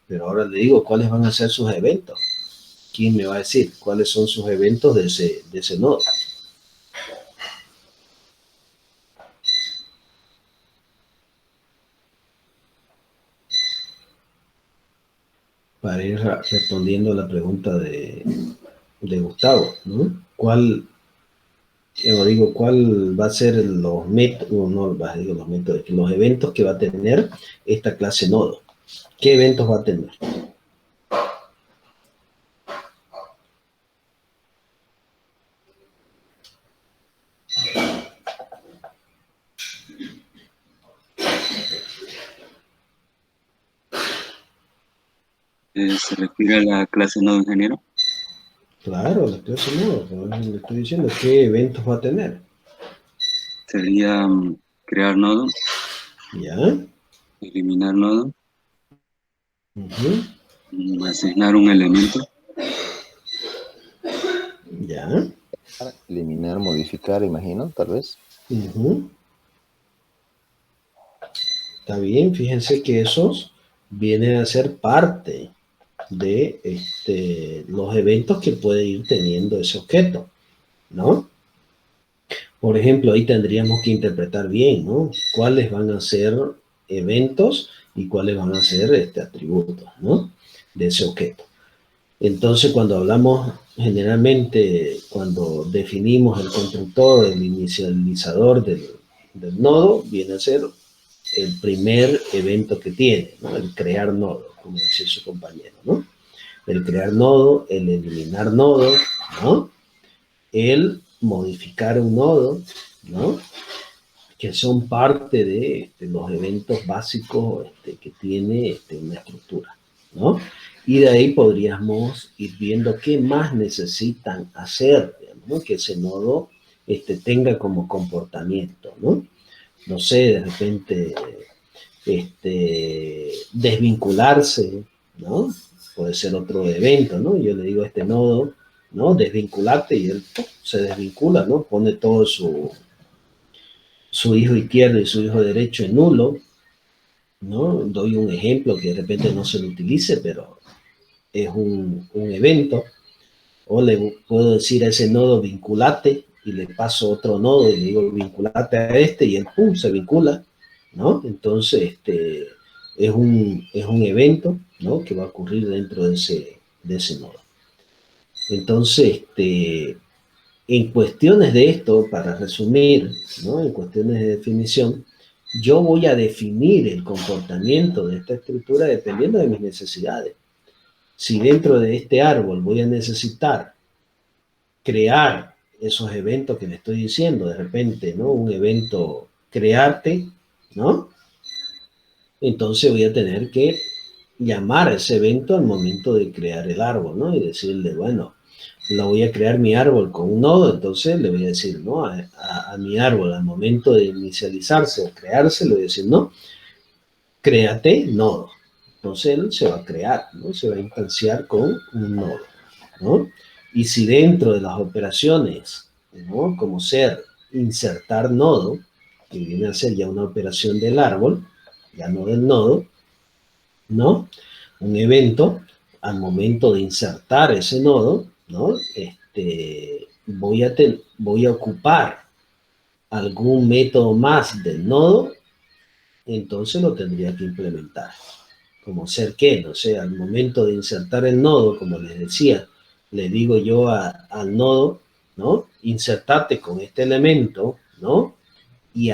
Pero ahora le digo cuáles van a ser sus eventos. ¿Quién me va a decir cuáles son sus eventos de ese nodo? Para ir respondiendo a la pregunta de Gustavo, ¿no? ¿Cuál va a ser los métodos, no digo los métodos, los eventos que va a tener esta clase nodo? ¿Qué eventos va a tener? ¿Se refiere a la clase nodo, ingeniero? Claro, la clase nodo, le estoy diciendo qué eventos va a tener. Sería crear nodo, ¿Ya? eliminar nodo, Uh-huh. asignar un elemento. ¿Ya? Eliminar, modificar, imagino, tal vez. Uh-huh. Está bien, fíjense que esos vienen a ser parte de los eventos que puede ir teniendo ese objeto, ¿no? Por ejemplo, ahí tendríamos que interpretar bien, ¿no? Cuáles van a ser eventos y cuáles van a ser atributos, ¿no? De ese objeto. Entonces, cuando hablamos, generalmente, cuando definimos el constructor, el inicializador del nodo, viene a ser el primer evento que tiene, ¿no? El crear nodo, como decía su compañero, ¿no? El crear nodo, el eliminar nodo, ¿no? El modificar un nodo, ¿no? Que son parte de los eventos básicos que tiene una estructura, ¿no? Y de ahí podríamos ir viendo qué más necesitan hacer, digamos, ¿no? Que ese nodo tenga como comportamiento, ¿no? No sé, de repente desvincularse, ¿no? Puede ser otro evento, ¿no? Yo le digo a este nodo, ¿no? Desvincularte y él se desvincula, ¿no? Pone todo su hijo izquierdo y su hijo derecho en nulo, ¿no? Doy un ejemplo que de repente no se lo utilice, pero es un evento. O le puedo decir a ese nodo vinculate y le paso otro nodo y le digo vinculate a este y el pum se vincula, ¿no? Entonces, es un evento, ¿no? Que va a ocurrir dentro de ese nodo. Entonces, en cuestiones de esto, para resumir, ¿no? En cuestiones de definición, yo voy a definir el comportamiento de esta estructura dependiendo de mis necesidades. Si dentro de este árbol voy a necesitar crear esos eventos que le estoy diciendo, de repente, ¿no? Un evento crearte, ¿no? Entonces voy a tener que llamar a ese evento al momento de crear el árbol, ¿no? Y decirle, bueno, lo voy a crear mi árbol con un nodo, entonces le voy a decir, ¿no? A mi árbol, al momento de inicializarse o crearse, le voy a decir, no, créate nodo. Entonces él se va a crear, ¿no? Se va a instanciar con un nodo, ¿no? Y si dentro de las operaciones, ¿no? Como ser insertar nodo, que viene a ser ya una operación del árbol, ya no del nodo, ¿no? Un evento, al momento de insertar ese nodo, ¿no? Voy a ocupar algún método más del nodo, entonces lo tendría que implementar. Como ser que, no sé, al momento de insertar el nodo, como les decía, le digo yo al nodo, ¿no? Insertate con este elemento, ¿no? Y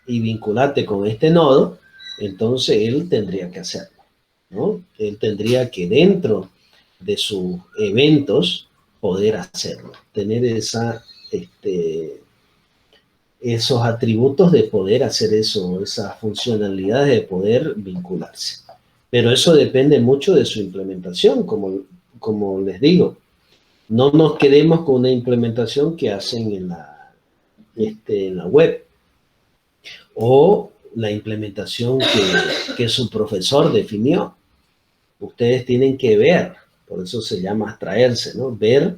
y vinculate con este nodo, entonces él tendría que hacerlo, ¿no? Él tendría que dentro de sus eventos poder hacerlo, tener esos atributos de poder hacer eso, esas funcionalidades de poder vincularse. Pero eso depende mucho de su implementación, como les digo. No nos quedemos con una implementación que hacen en la web o la implementación que su profesor definió. Ustedes tienen que ver, por eso se llama abstraerse, ¿no? Ver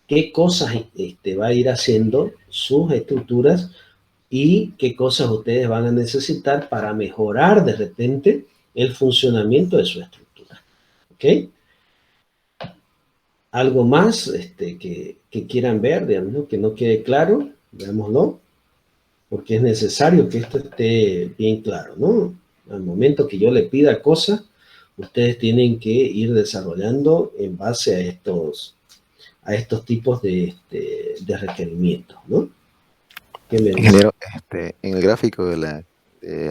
qué cosas va a ir haciendo sus estructuras y qué cosas ustedes van a necesitar para mejorar de repente el funcionamiento de su estructura. ¿Ok? Algo más que quieran ver, digamos, ¿no? Que no quede claro, veámoslo, porque es necesario que esto esté bien claro, ¿no? Al momento que yo le pida cosas, ustedes tienen que ir desarrollando en base a estos tipos de requerimientos, ¿no? ¿Qué me dice? Ingeniero, en el gráfico de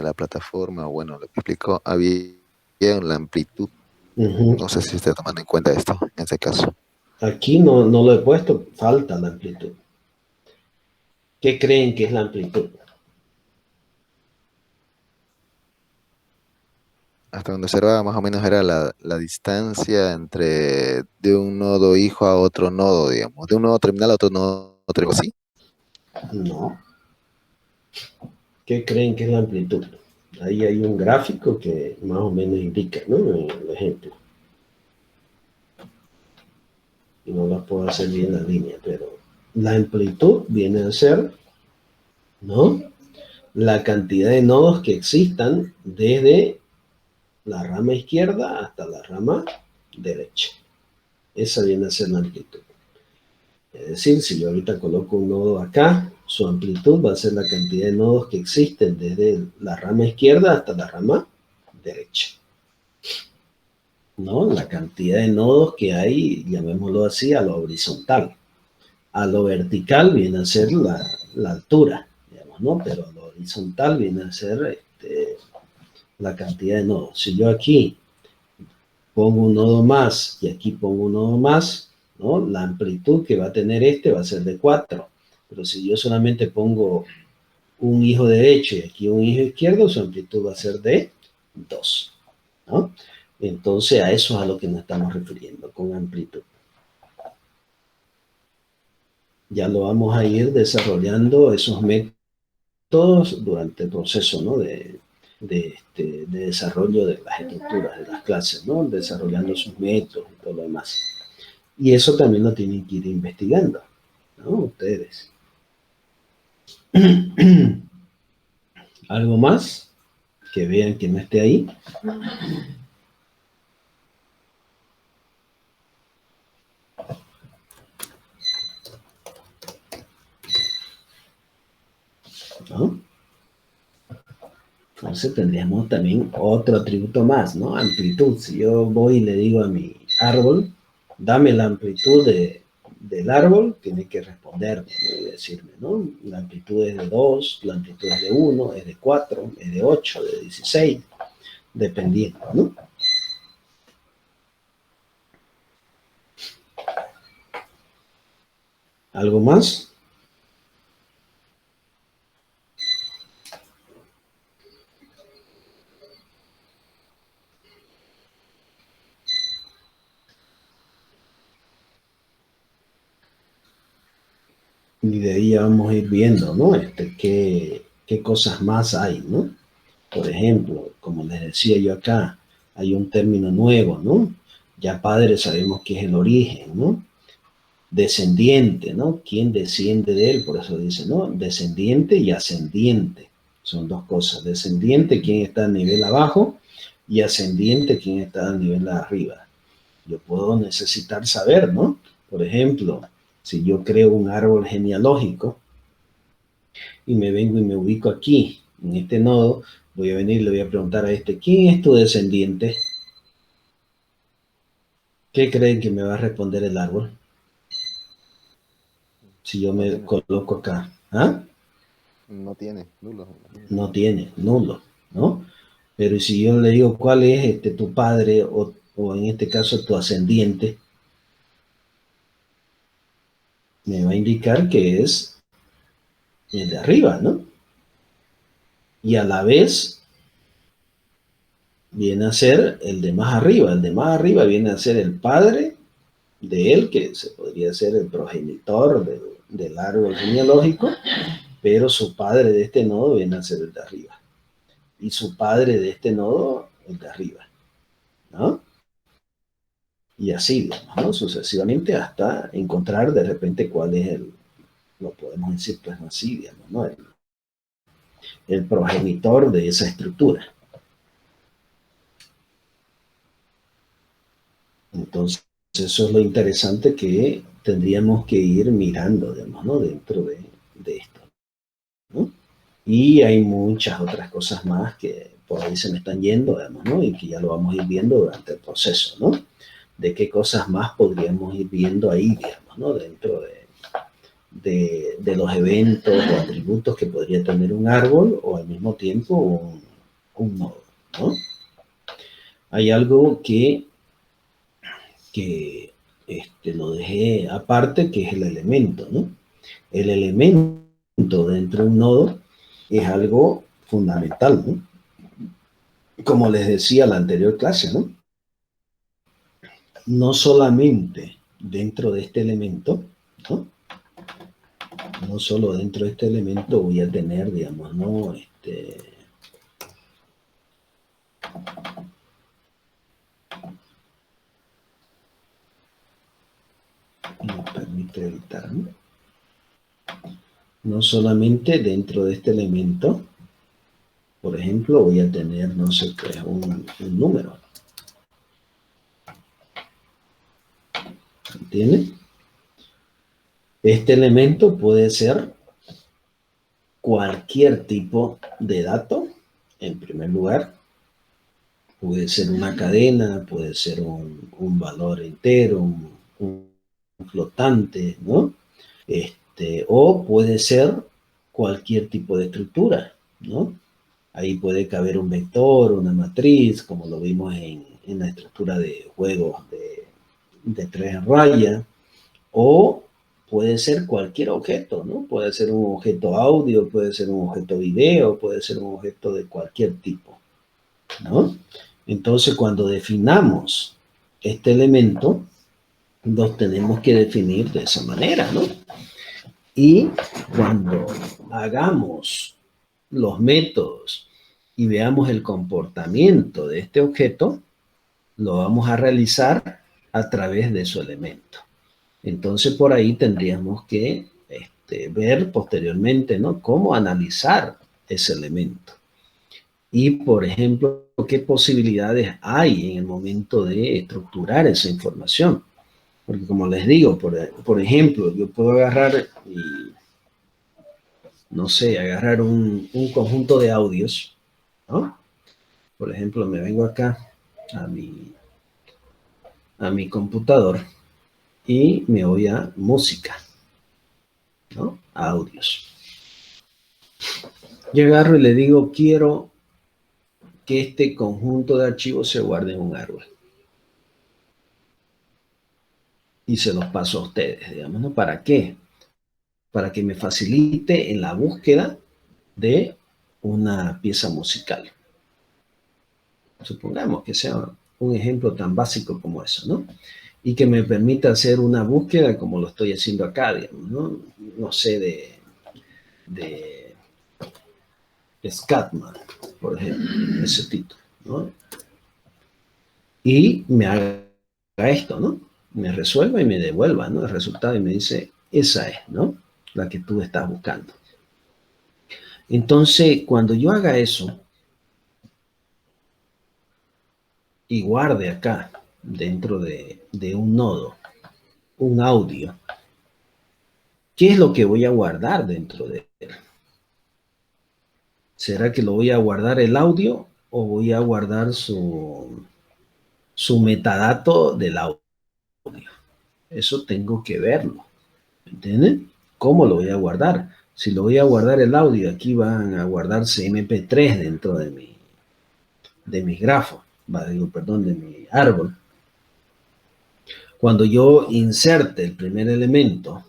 la plataforma, bueno, lo que explicó, había la amplitud. Uh-huh. No sé si está tomando en cuenta esto, en este caso. Aquí no lo he puesto, falta la amplitud. ¿Qué creen que es la amplitud? Hasta donde observaba más o menos era la distancia entre de un nodo hijo a otro nodo, digamos, de un nodo terminal a otro nodo terminal, ¿sí? No. ¿Qué creen que es la amplitud? Ahí hay un gráfico que más o menos indica, ¿no? El ejemplo. No la puedo hacer bien la línea, pero la amplitud viene a ser, ¿no? La cantidad de nodos que existan desde la rama izquierda hasta la rama derecha. Esa viene a ser la amplitud. Es decir, si yo ahorita coloco un nodo acá, su amplitud va a ser la cantidad de nodos que existen desde la rama izquierda hasta la rama derecha. ¿No? La cantidad de nodos que hay, llamémoslo así, a lo horizontal. A lo vertical viene a ser la altura, digamos, ¿no? Pero a lo horizontal viene a ser la cantidad de nodos. Si yo aquí pongo un nodo más y aquí pongo un nodo más, ¿no? La amplitud que va a tener va a ser de 4. Pero si yo solamente pongo un hijo derecho y aquí un hijo izquierdo, su amplitud va a ser de 2, ¿no? Entonces a eso es a lo que nos estamos refiriendo con amplitud. Ya lo vamos a ir desarrollando esos métodos durante el proceso, ¿no? de desarrollo de las estructuras, de las clases, ¿no? Desarrollando sus métodos y todo lo demás. Y eso también lo tienen que ir investigando, ¿no? Ustedes. ¿Algo más? que vean que no esté ahí. ¿No? Entonces tendríamos también otro atributo más, ¿no? Amplitud. Si yo voy y le digo a mi árbol, dame la amplitud del árbol, tiene que responderme, ¿no? Y decirme, ¿no? La amplitud es de 2, la amplitud es de 1, es de 4, es de 8, de 16, dependiendo, ¿no? ¿Algo más? Y de ahí ya vamos a ir viendo, ¿no? Qué cosas más hay, ¿no? Por ejemplo, como les decía yo acá, hay un término nuevo, ¿no? Ya padre sabemos que es el origen, ¿no? Descendiente, ¿no? ¿Quién desciende de él? Por eso dice, ¿no? Descendiente y ascendiente. Son dos cosas. Descendiente, ¿quién está a nivel abajo? Y ascendiente, ¿quién está a nivel arriba? Yo puedo necesitar saber, ¿no? Por ejemplo, si yo creo un árbol genealógico y me vengo y me ubico aquí, en este nodo, voy a venir y le voy a preguntar a este, ¿quién es tu descendiente? ¿Qué creen que me va a responder el árbol? Si yo me coloco acá. ¿Ah? No tiene, nulo. No tiene, nulo, ¿no? Pero si yo le digo cuál es tu padre o en este caso tu ascendiente, me va a indicar que es el de arriba, ¿no? Y a la vez viene a ser el de más arriba. El de más arriba viene a ser el padre de él, que se podría ser el progenitor del árbol genealógico, pero su padre de este nodo viene a ser el de arriba. Y su padre de este nodo, el de arriba, ¿no? Y así, digamos, ¿no? Sucesivamente hasta encontrar de repente cuál es lo podemos decir pues así, digamos, ¿no? El progenitor de esa estructura. Entonces, eso es lo interesante que tendríamos que ir mirando, digamos, ¿no? Dentro de esto, ¿no? Y hay muchas otras cosas más que por ahí se me están yendo, digamos, ¿no? Y que ya lo vamos a ir viendo durante el proceso, ¿no? De qué cosas más podríamos ir viendo ahí, digamos, ¿no? Dentro de los eventos o atributos que podría tener un árbol o al mismo tiempo un nodo, ¿no? Hay algo que lo dejé aparte, que es el elemento, ¿no? El elemento dentro de un nodo es algo fundamental, ¿no? Como les decía en la anterior clase, ¿no? No solamente dentro de este elemento, ¿no? No solo dentro de este elemento voy a tener, digamos, ¿no? Me permite editar, ¿no? No solamente dentro de este elemento, por ejemplo, voy a tener, no sé qué, un número. ¿Entienden? Este elemento puede ser cualquier tipo de dato, en primer lugar. Puede ser una cadena, puede ser un valor entero, un flotante, ¿no? O puede ser cualquier tipo de estructura, ¿no? Ahí puede caber un vector, una matriz, como lo vimos en la estructura de juegos de 3 rayas, o puede ser cualquier objeto, ¿no? Puede ser un objeto audio, puede ser un objeto video, puede ser un objeto de cualquier tipo, ¿no? Entonces, cuando definamos este elemento, los tenemos que definir de esa manera, ¿no? Y cuando hagamos los métodos y veamos el comportamiento de este objeto, lo vamos a realizar a través de su elemento. Entonces, por ahí tendríamos que ver posteriormente, ¿no? Cómo analizar ese elemento. Y, por ejemplo, qué posibilidades hay en el momento de estructurar esa información. Porque como les digo, por ejemplo, yo puedo agarrar y, no sé, agarrar un conjunto de audios, ¿no? Por ejemplo, me vengo acá a mi computador y me voy a música, ¿no? A audios. Yo agarro y le digo, quiero que este conjunto de archivos se guarde en un árbol. Y se los paso a ustedes, digamos, ¿no? ¿Para qué? Para que me facilite en la búsqueda de una pieza musical. Supongamos que sea un ejemplo tan básico como eso, ¿no? Y que me permita hacer una búsqueda como lo estoy haciendo acá, digamos, ¿no? No sé, de Scatman, por ejemplo, ese título, ¿no? Y me haga esto, ¿no? Me resuelva y me devuelva, ¿no? El resultado y me dice, esa es, ¿no? La que tú estás buscando. Entonces, cuando yo haga eso y guarde acá, dentro de un nodo, un audio, ¿qué es lo que voy a guardar dentro de él? ¿Será que lo voy a guardar el audio o voy a guardar su metadato del audio? Eso tengo que verlo, ¿entienden? ¿Cómo lo voy a guardar? Si lo voy a guardar el audio, aquí van a guardarse MP3 dentro de mis grafos, perdón, de mi árbol. Cuando yo inserte el primer elemento,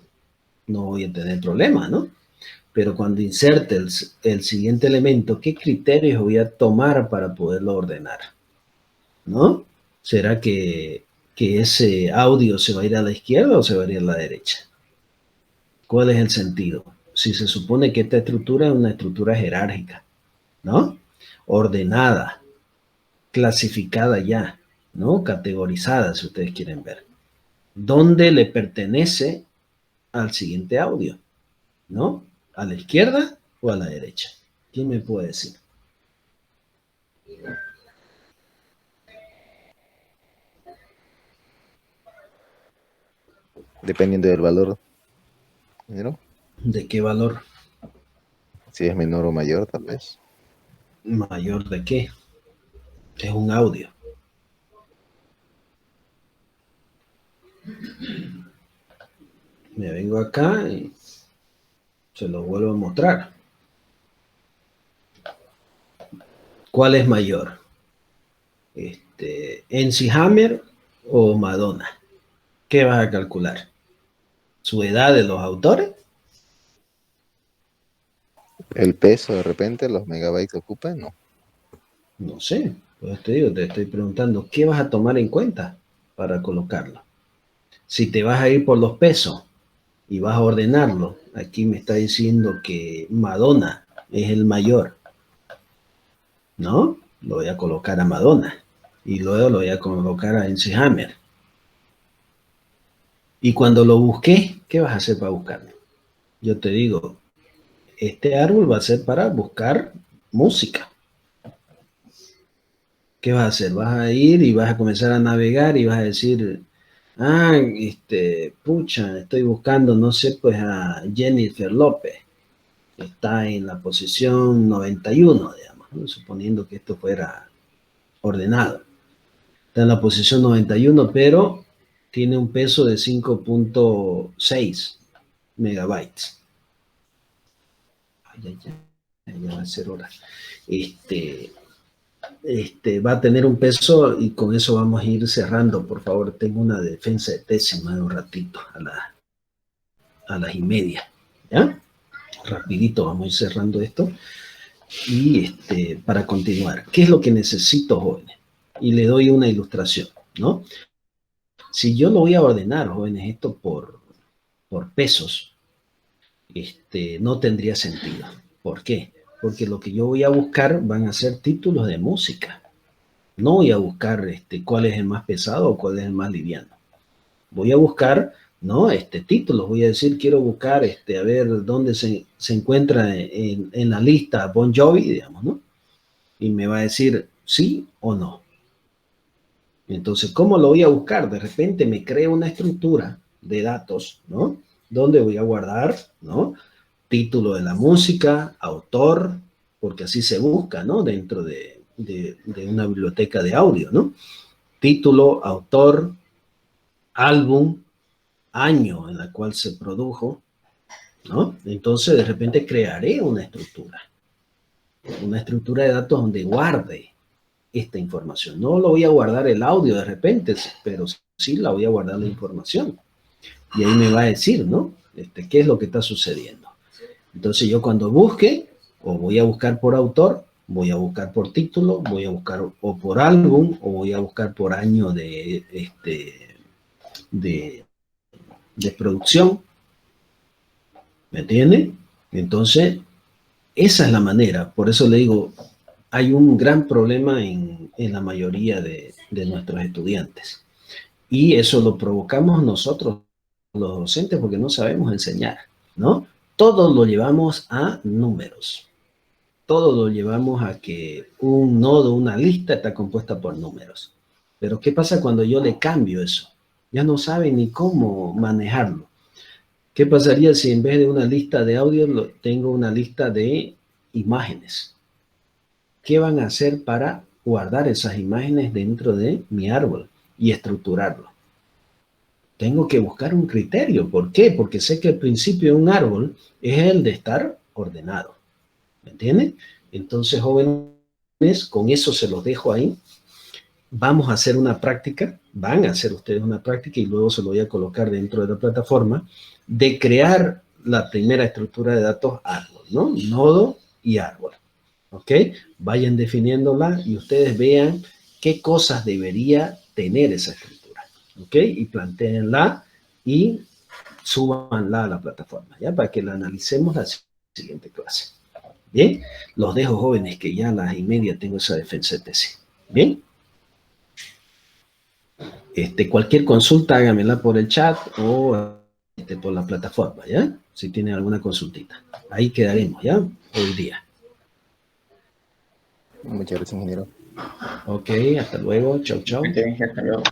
no voy a tener problema, ¿no? Pero cuando inserte el siguiente elemento, ¿qué criterios voy a tomar para poderlo ordenar? ¿No? ¿Será que ese audio se va a ir a la izquierda o se va a ir a la derecha? ¿Cuál es el sentido? Si se supone que esta estructura es una estructura jerárquica, ¿no? Ordenada, clasificada ya, ¿no? Categorizada, si ustedes quieren ver. ¿Dónde le pertenece al siguiente audio? ¿No? ¿A la izquierda o a la derecha? ¿Quién me puede decir? Dependiendo del valor, ¿no? ¿De qué valor? Si es menor o mayor, tal vez. ¿Mayor de qué? Es un audio. Me vengo acá y se lo vuelvo a mostrar. ¿Cuál es mayor? ¿MC Hammer o Madonna? ¿Qué vas a calcular? ¿Su edad de los autores? El peso, de repente, los megabytes que ocupan, no. No sé. Pues te digo, te estoy preguntando, ¿qué vas a tomar en cuenta para colocarlo? Si te vas a ir por los pesos y vas a ordenarlo, aquí me está diciendo que Madonna es el mayor, ¿no? Lo voy a colocar a Madonna y luego lo voy a colocar a MC Hammer. Y cuando lo busqué, ¿qué vas a hacer para buscarlo? Yo te digo, este árbol va a ser para buscar música. ¿Qué vas a hacer? Vas a ir y vas a comenzar a navegar y vas a decir, pucha, estoy buscando, no sé, pues a Jennifer López. Está en la posición 91, digamos, ¿no? Suponiendo que esto fuera ordenado. Está en la posición 91, pero tiene un peso de 5.6 megabytes. Ya va a ser hora. Va a tener un peso y con eso vamos a ir cerrando. Por favor, tengo una defensa de tesis más de un ratito a las 1:30. ¿Ya? Rapidito vamos a ir cerrando esto. Y para continuar, ¿qué es lo que necesito, jóvenes? Y le doy una ilustración, ¿no? Si yo lo voy a ordenar, jóvenes, esto por pesos, no tendría sentido. ¿Por qué? Porque lo que yo voy a buscar van a ser títulos de música. No voy a buscar cuál es el más pesado o cuál es el más liviano. Voy a buscar, ¿no? Títulos. Voy a decir, quiero buscar, a ver dónde se encuentra en la lista Bon Jovi, digamos, ¿no? y me va a decir sí o no. Entonces, ¿cómo lo voy a buscar? De repente me creo una estructura de datos, ¿no? Donde voy a guardar, ¿no? Título de la música, autor, porque así se busca, ¿no? Dentro de una biblioteca de audio, ¿no? Título, autor, álbum, año en la cual se produjo, ¿no? Entonces, de repente crearé una estructura de datos donde guarde esta información. No lo voy a guardar el audio de repente, pero sí la voy a guardar la información. Y ahí me va a decir, ¿no? ¿Qué es lo que está sucediendo? Entonces yo cuando busque, o voy a buscar por autor, voy a buscar por título, voy a buscar o por álbum, o voy a buscar por año de producción. ¿Me entiende? Entonces, esa es la manera. Por eso le digo, hay un gran problema en la mayoría de nuestros estudiantes. Y eso lo provocamos nosotros, los docentes, porque no sabemos enseñar, ¿no? Todo lo llevamos a números. Todo lo llevamos a que un nodo, una lista está compuesta por números. Pero ¿qué pasa cuando yo le cambio eso? Ya no sabe ni cómo manejarlo. ¿Qué pasaría si en vez de una lista de audio tengo una lista de imágenes? ¿Qué van a hacer para guardar esas imágenes dentro de mi árbol y estructurarlo? Tengo que buscar un criterio. ¿Por qué? Porque sé que el principio de un árbol es el de estar ordenado. ¿Me entienden? Entonces, jóvenes, con eso se los dejo ahí. Vamos a hacer una práctica, van a hacer ustedes una práctica y luego se lo voy a colocar dentro de la plataforma de crear la primera estructura de datos árbol, ¿no? Nodo y árbol. ¿Ok? Vayan definiéndola y ustedes vean qué cosas debería tener esa estructura. ¿Ok? Y plantéenla y súbanla a la plataforma, ¿ya? Para que la analicemos la siguiente clase. ¿Bien? Los dejo, jóvenes, que ya a las 1:30 tengo esa defensa de tesis. ¿Bien? Cualquier consulta, hágamela por el chat o por la plataforma, ¿ya? Si tienen alguna consultita. Ahí quedaremos, ¿ya? Hoy día. Muchas gracias, ingeniero. Ok, hasta luego. Chau, chau. Hasta luego.